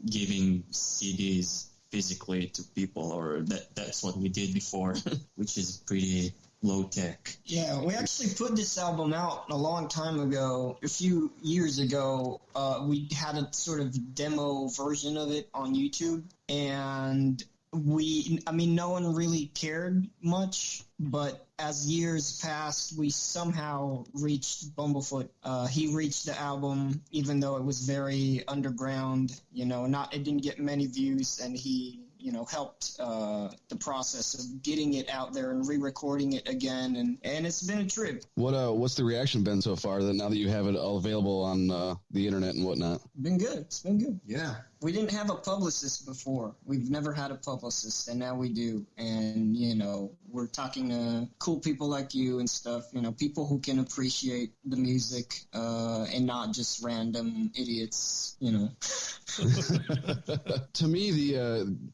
giving CDs physically to people, or that's what we did before, which is pretty low tech. Yeah, we actually put this album out a long time ago. A few years ago, we had a sort of demo version of it on YouTube, and no one really cared much, but as years passed, we somehow reached Bumblefoot. He reached the album, even though it was very underground, it didn't get many views, and he helped the process of getting it out there and re-recording it again, and it's been a trip. What's the reaction been so far, now that you have it all available on the internet and whatnot? Been good. It's been good. Yeah. We didn't have a publicist before. We've never had a publicist, and now we do. And, we're talking to cool people like you and stuff, people who can appreciate the music and not just random idiots, To me,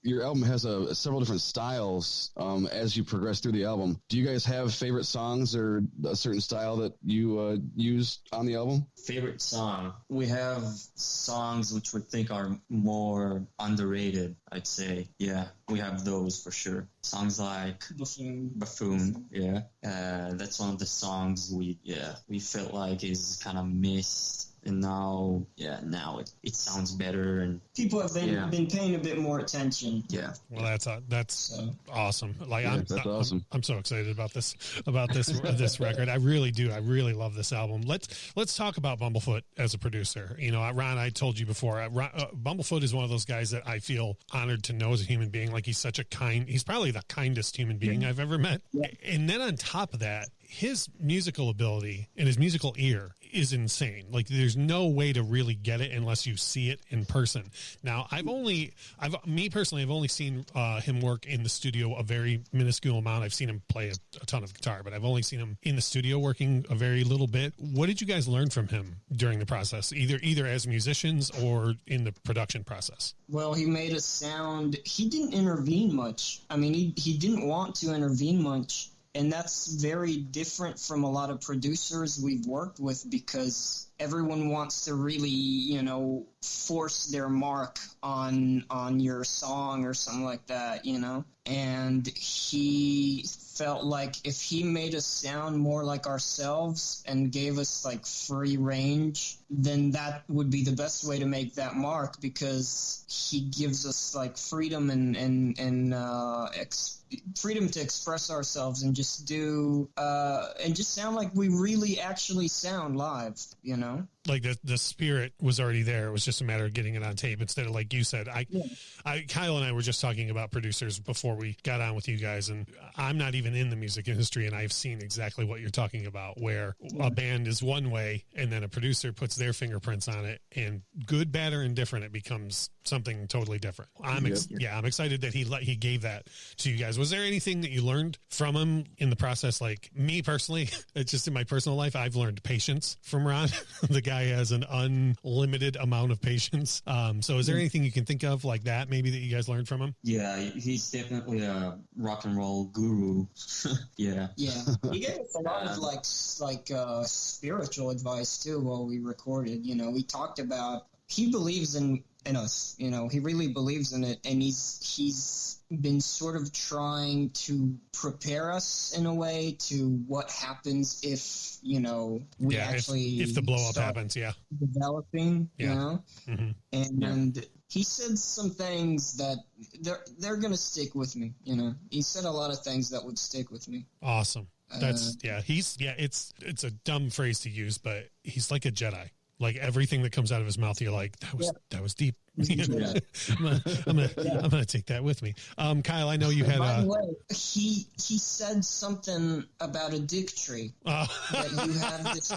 your album has several different styles as you progress through the album. Do you guys have favorite songs or a certain style that you use on the album? Favorite song? We have songs which we think are more underrated, I'd say. Yeah, we have those for sure. Songs like Buffoon, yeah. That's one of the songs we felt like is kind of missed. And now it sounds better, and people have been paying a bit more attention. Yeah. Well, that's awesome. Like that's awesome. I'm so excited about this this record. I really do. I really love this album. Let's talk about Bumblefoot as a producer. Ron, I told you before, Bumblefoot is one of those guys that I feel honored to know as a human being. Like he's probably the kindest human being I've ever met. Yeah. And then on top of that, his musical ability and his musical ear is insane. Like there's no way to really get it unless you see it in person. Now, I've only seen him work in the studio a very minuscule amount. I've seen him play a ton of guitar, but I've only seen him in the studio working a very little bit. What did you guys learn from him during the process, either as musicians or in the production process? Well, he made a sound. He didn't intervene much. I mean, he didn't want to intervene much. And that's very different from a lot of producers we've worked with, because everyone wants to really, force their mark on your song or something like that, And he felt like if he made us sound more like ourselves and gave us like free range, then that would be the best way to make that mark, because he gives us like freedom and freedom to express ourselves and just do and just sound like we really actually sound live, Like the spirit was already there. It was just a matter of getting it on tape instead of, like you said. Kyle and I were just talking about producers before we got on with you guys, and I'm not even in the music industry, and I've seen exactly what you're talking about, where a band is one way and then a producer puts their fingerprints on it, and good, bad, or indifferent, it becomes something totally different. I'm excited that he gave that to you guys. Was there anything that you learned from him in the process? Like me personally, it's just in my personal life, I've learned patience from Ron, the guy has an unlimited amount of patience. So is there anything you can think of like that maybe that you guys learned from him? Yeah, he's definitely a rock and roll guru. Yeah. He gave us a lot of like spiritual advice too while we recorded. You know, we talked about he believes in us. You know, he really believes in it, and he's been sort of trying to prepare us in a way to what happens if, you know, we actually if the blow up happens, developing, you know, and he said some things that they're going to stick with me. You know, he said a lot of things that would stick with me. Awesome. That's it's a dumb phrase to use, but he's like a Jedi. Like everything that comes out of his mouth, you're like, that was deep. I'm gonna take that with me. Kyle, I know you had. By the way, he said something about a dick tree. That you have this.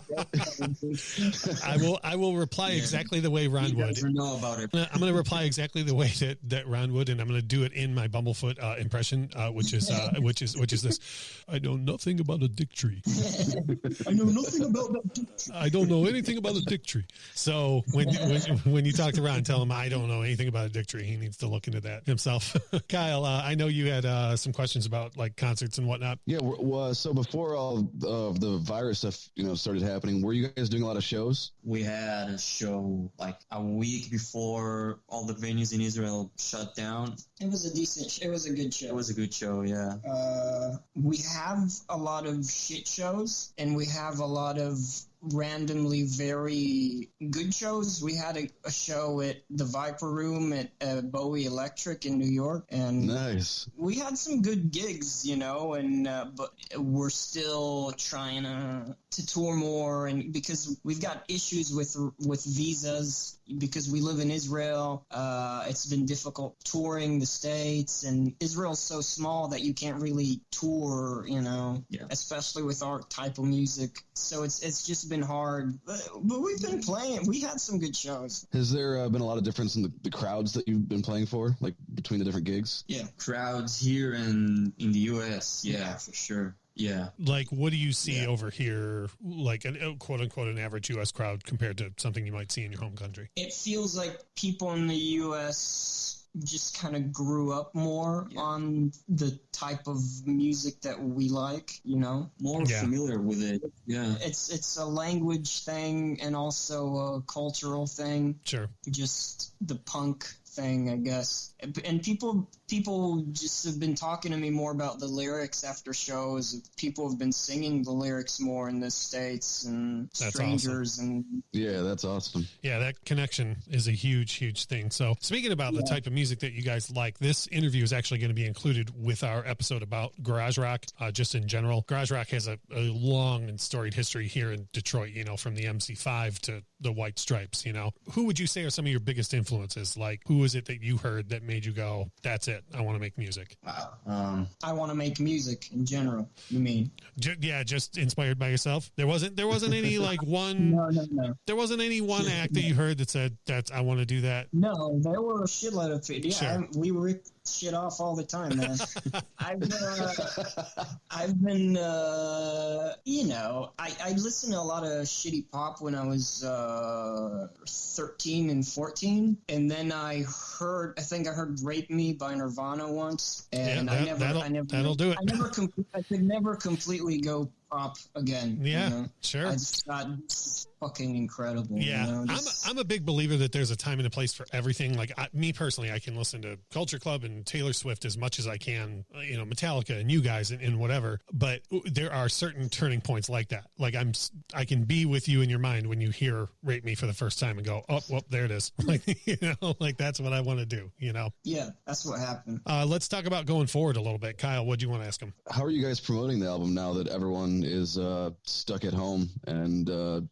I will reply exactly the way Ron would. Know about it. I'm going to reply exactly the way that Ron would, and I'm going to do it in my Bumblefoot impression, which is this. I know nothing about a dick tree. I know nothing about that dick tree. I don't know anything about a dick tree. So when you talk to Ron, tell him I don't know anything about a dick tree. He needs to look into that himself. Kyle, I know you had some questions about like concerts and whatnot. Yeah. So before all of the virus stuff, started happening, were you guys doing a lot of shows? We had a show like a week before all the venues in Israel shut down. It was it was a good show. It was a good show, yeah. We have a lot of shit shows, and we have a lot of randomly very good shows. We had a show at the Viper Room at Bowie Electric in New York, and nice. We had some good gigs, and but we're still trying to tour more, and because we've got issues with visas because we live in Israel. It's been difficult touring the States, and Israel's so small that you can't really tour, especially with our type of music. So it's just been hard, but we've been playing. We had some good shows. Has there been a lot of difference in the crowds that you've been playing for, like between the different gigs? Yeah, crowds here and in the U.S. Yeah, for sure. Yeah. Like, what do you see over here, like an quote unquote an average U.S. crowd compared to something you might see in your home country? It feels like people in the U.S. just kind of grew up more on the type of music that we like, more familiar with it. Yeah. It's a language thing and also a cultural thing. Sure. Just the punk thing, I guess. And people just have been talking to me more about the lyrics after shows. People have been singing the lyrics more in the States, and that's strangers. Awesome. And yeah, that's awesome. Yeah, that connection is a huge thing. So speaking about the type of music that you guys like, this interview is actually going to be included with our episode about garage rock, just in general. Garage rock has a long and storied history here in Detroit, from the MC5 to the White Stripes, Who would you say are some of your biggest influences? Like, who is it that you heard that made you go, that's it, I want to make music? Wow. I want to make music in general, you mean? Just inspired by yourself? There wasn't any like one... No. There wasn't any one act that you heard that said, I want to do that? No, there were a shitload of it. Yeah, sure. We rip shit off all the time, man. I've been, I listened to a lot of shitty pop when I was 13 and 14, and then I think I heard "Rape Me" by Nirvana once, and that'll do it. I could never completely go pop again. Yeah, sure. I just thought this is fucking incredible. Yeah, I'm a big believer that there's a time and a place for everything. Like me personally, I can listen to Culture Club and Taylor Swift as much as I can, Metallica and you guys and whatever. But there are certain turning points like that. Like I can be with you in your mind when you hear "Rape Me" for the first time and go, oh, well, there it is. Like like that's what I want to do. Yeah, that's what happened. Let's talk about going forward a little bit. Kyle, what do you want to ask him? How are you guys promoting the album now that everyone is stuck at home and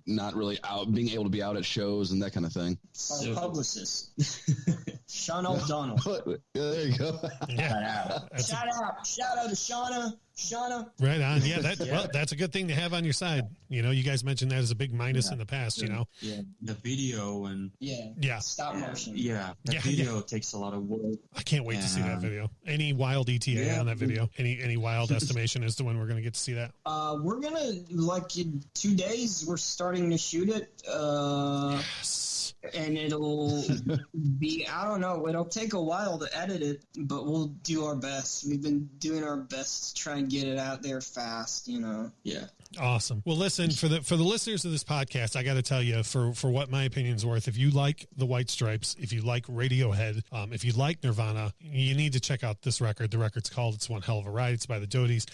not really being able to be out at shows and that kind of thing? Our publicist, Sean O'Donnell. There you go. Yeah. Shout out to Shauna. Right on. Yeah, well, that's a good thing to have on your side. You guys mentioned that as a big minus in the past, Yeah, the video and stop motion. The video takes a lot of work. I can't wait to see that video. Any wild ETA on that video? Any wild estimation as to when we're going to get to see that? We're gonna, like, in 2 days, we're starting to shoot it. Yes. And it'll be, I don't know, it'll take a while to edit it, but we'll do our best. We've been doing our best to try and get it out there fast, you know. Yeah. Awesome. Well, listen, for the listeners of this podcast, I got to tell you, for what my opinion's worth, if you like the White Stripes, if you like Radiohead, if you like Nirvana, you need to check out this record. The record's called It's One Hell of a Ride. It's by the Dodies.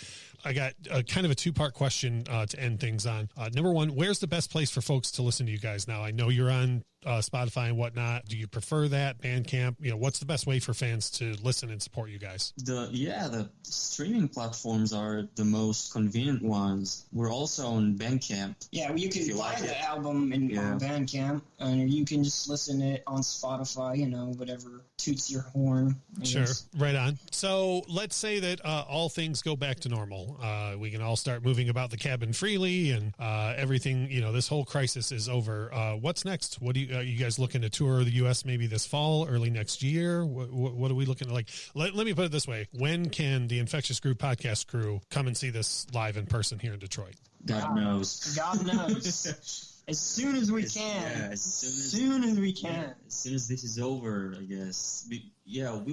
I got kind of a two-part question to end things on. Number one, where's the best place for folks to listen to you guys now? I know you're on Spotify and whatnot. Do you prefer that? Bandcamp? You know, what's the best way for fans to listen and support you guys? The streaming platforms are the most convenient ones. We're also on Bandcamp. Yeah, you can buy the album on Bandcamp, and you can just listen to it on Spotify, you know, whatever toots your horn. Sure, right on. So let's say that all things go back to normal. We can all start moving about the cabin freely, and everything, you know, this whole crisis is over. What's next? What do you guys looking to tour the U.S. maybe this fall, early next year? What are we looking at? Like, let me put it this way. When can the Infectious Groove podcast crew come and see this live in person here in Detroit? God knows. God knows. As soon as we can. Yeah, as soon as we can. As soon as this is over, I guess. We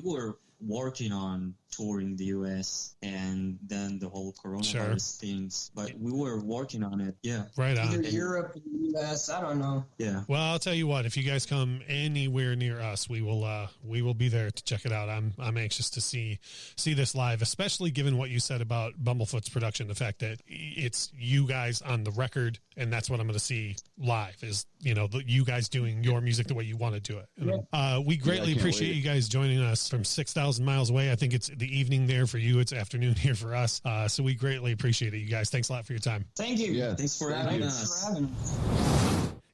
were working on touring the U.S. and then the whole coronavirus things, but we were working on it. Yeah, right on. Either Europe or the U.S. I don't know. Yeah. Well, I'll tell you what. If you guys come anywhere near us, we will be there to check it out. I'm anxious to see this live, especially given what you said about Bumblefoot's production. The fact that it's you guys on the record, and that's what I'm going to see live. Is, you know, you guys doing your music the way you want to do it. Yeah. We greatly appreciate you guys joining us from 6,000 miles away. I think it's the evening there for you. It's afternoon here for us. So we greatly appreciate it, you guys. Thanks a lot for your time. Thank you. Yeah. Thanks for having us.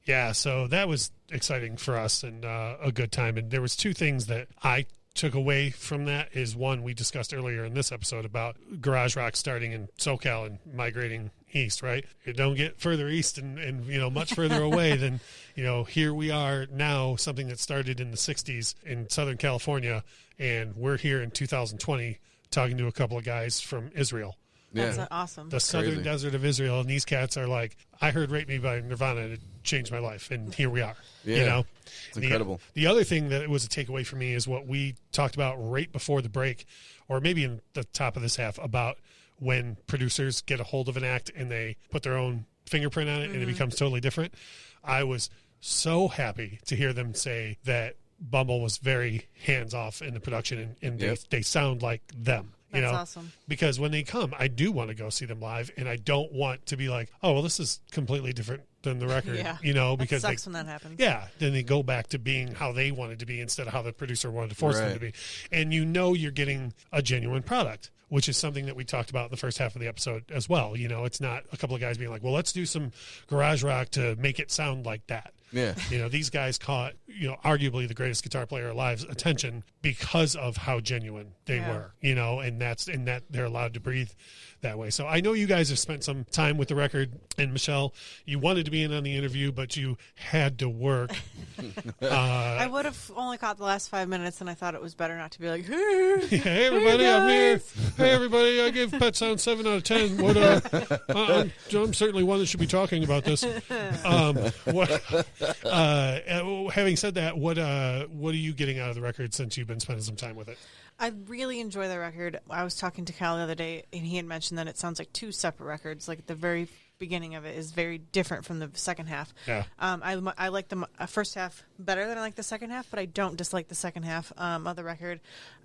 Yeah, so that was exciting for us and a good time. And there was two things that I took away from that. Is one, we discussed earlier in this episode about garage rock starting in SoCal and migrating east, right? It don't get further east and you know, much further away than, you know, here we are now, something that started in the 60s in Southern California, and we're here in 2020 talking to a couple of guys from Israel. That's awesome. The southern desert of Israel, and these cats are like, I heard Rape Me by Nirvana, and it changed my life, and here we are. Yeah, you know? It's incredible. The other thing that was a takeaway for me is what we talked about right before the break, or maybe in the top of this half, about when producers get a hold of an act and they put their own fingerprint on it and it becomes totally different. I was so happy to hear them say that Bumble was very hands-off in the production, and they sound like them. You That's know, awesome. Because when they come, I do want to go see them live, and I don't want to be like, oh, well, this is completely different than the record. Yeah. You know, because it sucks when that happens. Yeah, then they go back to being how they wanted to be instead of how the producer wanted to force them to be. And you know you're getting a genuine product, which is something that we talked about in the first half of the episode as well. You know, it's not a couple of guys being like, well, let's do some garage rock to make it sound like that. Yeah. You know, these guys caught, you know, arguably the greatest guitar player alive's attention because of how genuine they were, you know, and that they're allowed to breathe that way. So I know you guys have spent some time with the record, and Michelle, you wanted to be in on the interview, but you had to work. I would have only caught the last 5 minutes, and I thought it was better not to be like, hey everybody, I'm here. Hey, everybody, I gave Pet Sound 7 out of 10. What, I'm certainly one that should be talking about this. Having said that, what are you getting out of the record since you've been spending some time with it? I really enjoy the record. I was talking to Kyle the other day, and he had mentioned that it sounds like two separate records. Like the very beginning of it is very different from the second half. Yeah. I like the first half better than I like the second half, but I don't dislike the second half of the record.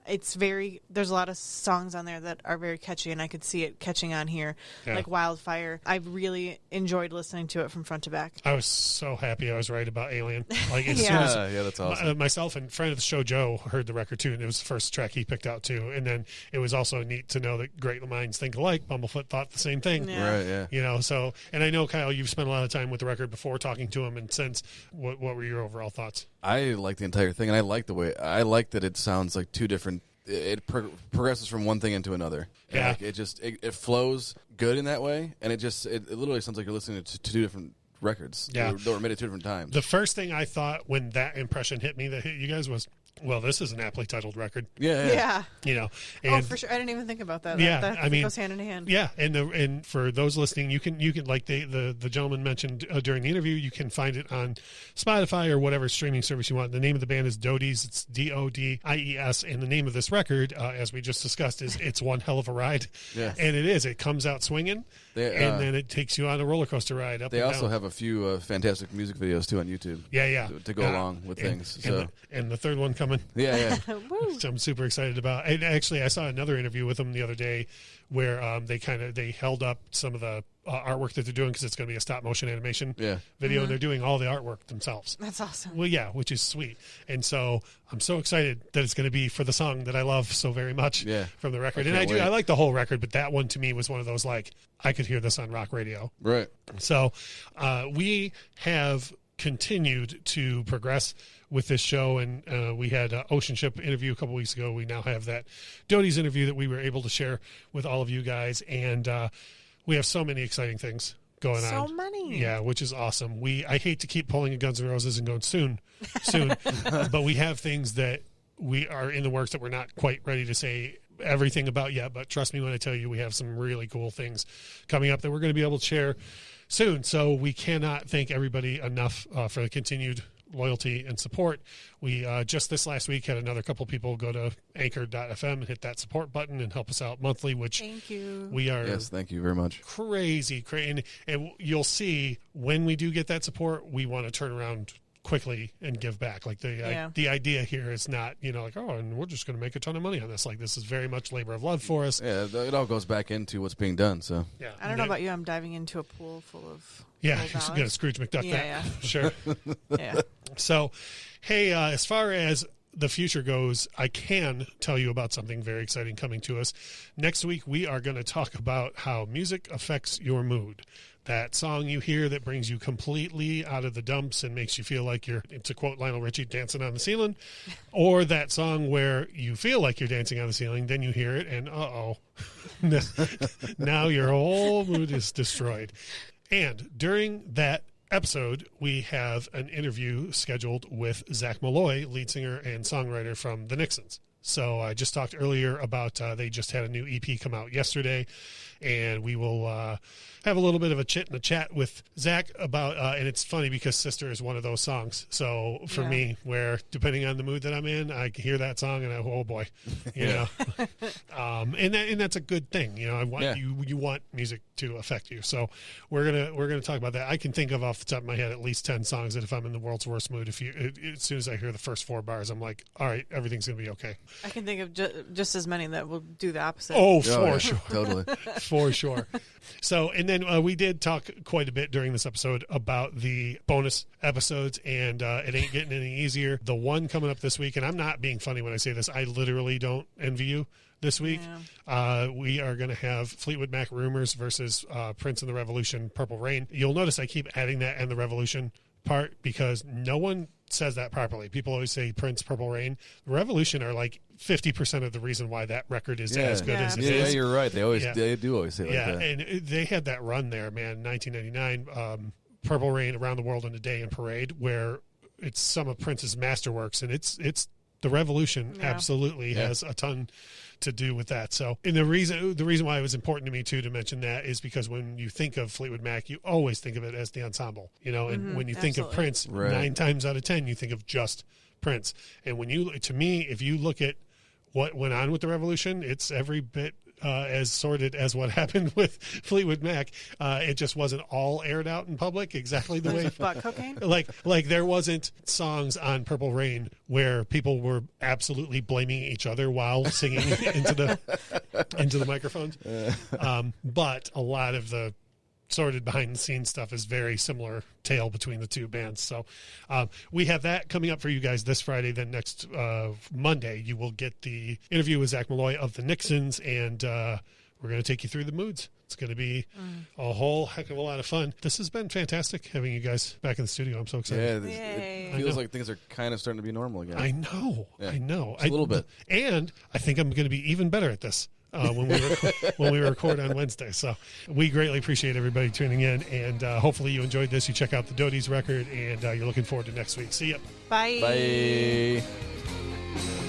There's a lot of songs on there that are very catchy, and I could see it catching on here, like Wildfire. I really enjoyed listening to it from front to back. I was so happy I was right about Alien. Like as soon as that's awesome. Myself and friend of the show Joe heard the record too, and it was the first track he picked out too. And then it was also neat to know that great minds think alike. Bumblefoot thought the same thing. Yeah. Right, yeah. You know, so, and I know, Kyle, you've spent a lot of time with the record before talking to him and since. What were your overall thoughts? I like the entire thing, and I like that it sounds like two different. It progresses from one thing into another. Yeah, like it flows good in that way, and it literally sounds like you're listening to two different records. Yeah. They were made at 2 different times. The first thing I thought when that impression hit me that hit you guys was, well, this is an aptly titled record. Yeah. You know. And, for sure. I didn't even think about that. Yeah, that goes hand in hand. Yeah, and for those listening, you can like the gentleman mentioned during the interview, you can find it on Spotify or whatever streaming service you want. The name of the band is Dodies. It's Dodies, and the name of this record, as we just discussed, is It's One Hell of a Ride. Yes. And it is. It comes out swinging, and then it takes you on a roller coaster ride up. They and also down. have a few fantastic music videos too on YouTube. Yeah. To go along with things. And the third one coming. Yeah. Which I'm super excited about. And actually, I saw another interview with them the other day where they held up some of the artwork that they're doing because it's going to be a stop motion animation video, and they're doing all the artwork themselves. That's awesome. Well, yeah, which is sweet. And so I'm so excited that it's going to be for the song that I love so very much from the record. And I like the whole record, but that one to me was one of those, like, I could hear this on rock radio. Right. So we have continued to progress with this show, and we had Ocean Ship interview a couple weeks ago. We now have that Dodies interview that we were able to share with all of you guys, and we have so many exciting things going on. So many. Yeah, which is awesome. I hate to keep pulling a Guns N' Roses and going soon, but we have things that we are in the works that we're not quite ready to say everything about yet, but trust me when I tell you we have some really cool things coming up that we're going to be able to share soon. So we cannot thank everybody enough for the continued loyalty and support. We just this last week had another couple people go to anchor.fm and hit that support button and help us out monthly, which thank you. We are thank you very much. Crazy. And you'll see when we do get that support, we want to turn around quickly and give back. Like the idea here is not, like, oh, and we're just going to make a ton of money on this. Like, this is very much labor of love for us. Yeah, it all goes back into what's being done. So yeah, I don't know about you. I'm diving into a pool full of you're going to Scrooge McDuck that. Yeah. Sure. Yeah. So, hey, as far as the future goes, I can tell you about something very exciting coming to us. Next week, we are going to talk about how music affects your mood. That song you hear that brings you completely out of the dumps and makes you feel like you're, to quote Lionel Richie, dancing on the ceiling, or that song where you feel like you're dancing on the ceiling, then you hear it, and now your whole mood is destroyed. And during that episode, we have an interview scheduled with Zach Malloy, lead singer and songwriter from the Nixons. So I just talked earlier about they just had a new EP come out yesterday, and we will have a little bit of a chit and a chat with Zach about, and it's funny because Sister is one of those songs. So for me, where depending on the mood that I'm in, I hear that song and oh boy, you know, and that's a good thing. You know, I want you want music to affect you. So we're gonna talk about that. I can think of off the top of my head at least 10 songs that if I'm in the world's worst mood, as soon as I hear the first 4 bars, I'm like, all right, everything's gonna be okay. I can think of just as many that will do the opposite. Oh, for sure. Totally. For sure. So, and then we did talk quite a bit during this episode about the bonus episodes, and it ain't getting any easier. The one coming up this week, and I'm not being funny when I say this, I literally don't envy you this week. Yeah. We are going to have Fleetwood Mac Rumors versus Prince and the Revolution, Purple Rain. You'll notice I keep adding that and the Revolution part because no one says that properly. People always say Prince, Purple Rain. The Revolution are like 50% of the reason why that record is as good as it is. Yeah, you're right. They do always say it like that. And they had that run there, man, 1999, Purple Rain, Around the World in a Day, and Parade, where it's some of Prince's masterworks, and it's the Revolution absolutely has a ton to do with that. So, and the reason why it was important to me too to mention that is because when you think of Fleetwood Mac, you always think of it as the ensemble, you know, and when you think of Prince, 9 times out of 10 you think of just Prince. And if you look at what went on with the Revolution, it's every bit as sordid as what happened with Fleetwood Mac. It just wasn't all aired out in public exactly the way. Butt cocaine? Like there wasn't songs on Purple Rain where people were absolutely blaming each other while singing into the microphones. But a lot of the sordid behind the scenes stuff is very similar tale between the two bands. So we have that coming up for you guys this Friday. Then next Monday you will get the interview with Zach Malloy of the Nixons, and we're going to take you through the moods. It's going to be a whole heck of a lot of fun. This has been fantastic having you guys back in the studio. I'm so excited. Yeah, it feels like things are kind of starting to be normal again. I know. Yeah. I know. A little bit. And I think I'm going to be even better at this. when we record on Wednesday. So we greatly appreciate everybody tuning in, and hopefully you enjoyed this. You check out the Dodies record, and you're looking forward to next week. See ya. Bye. Bye.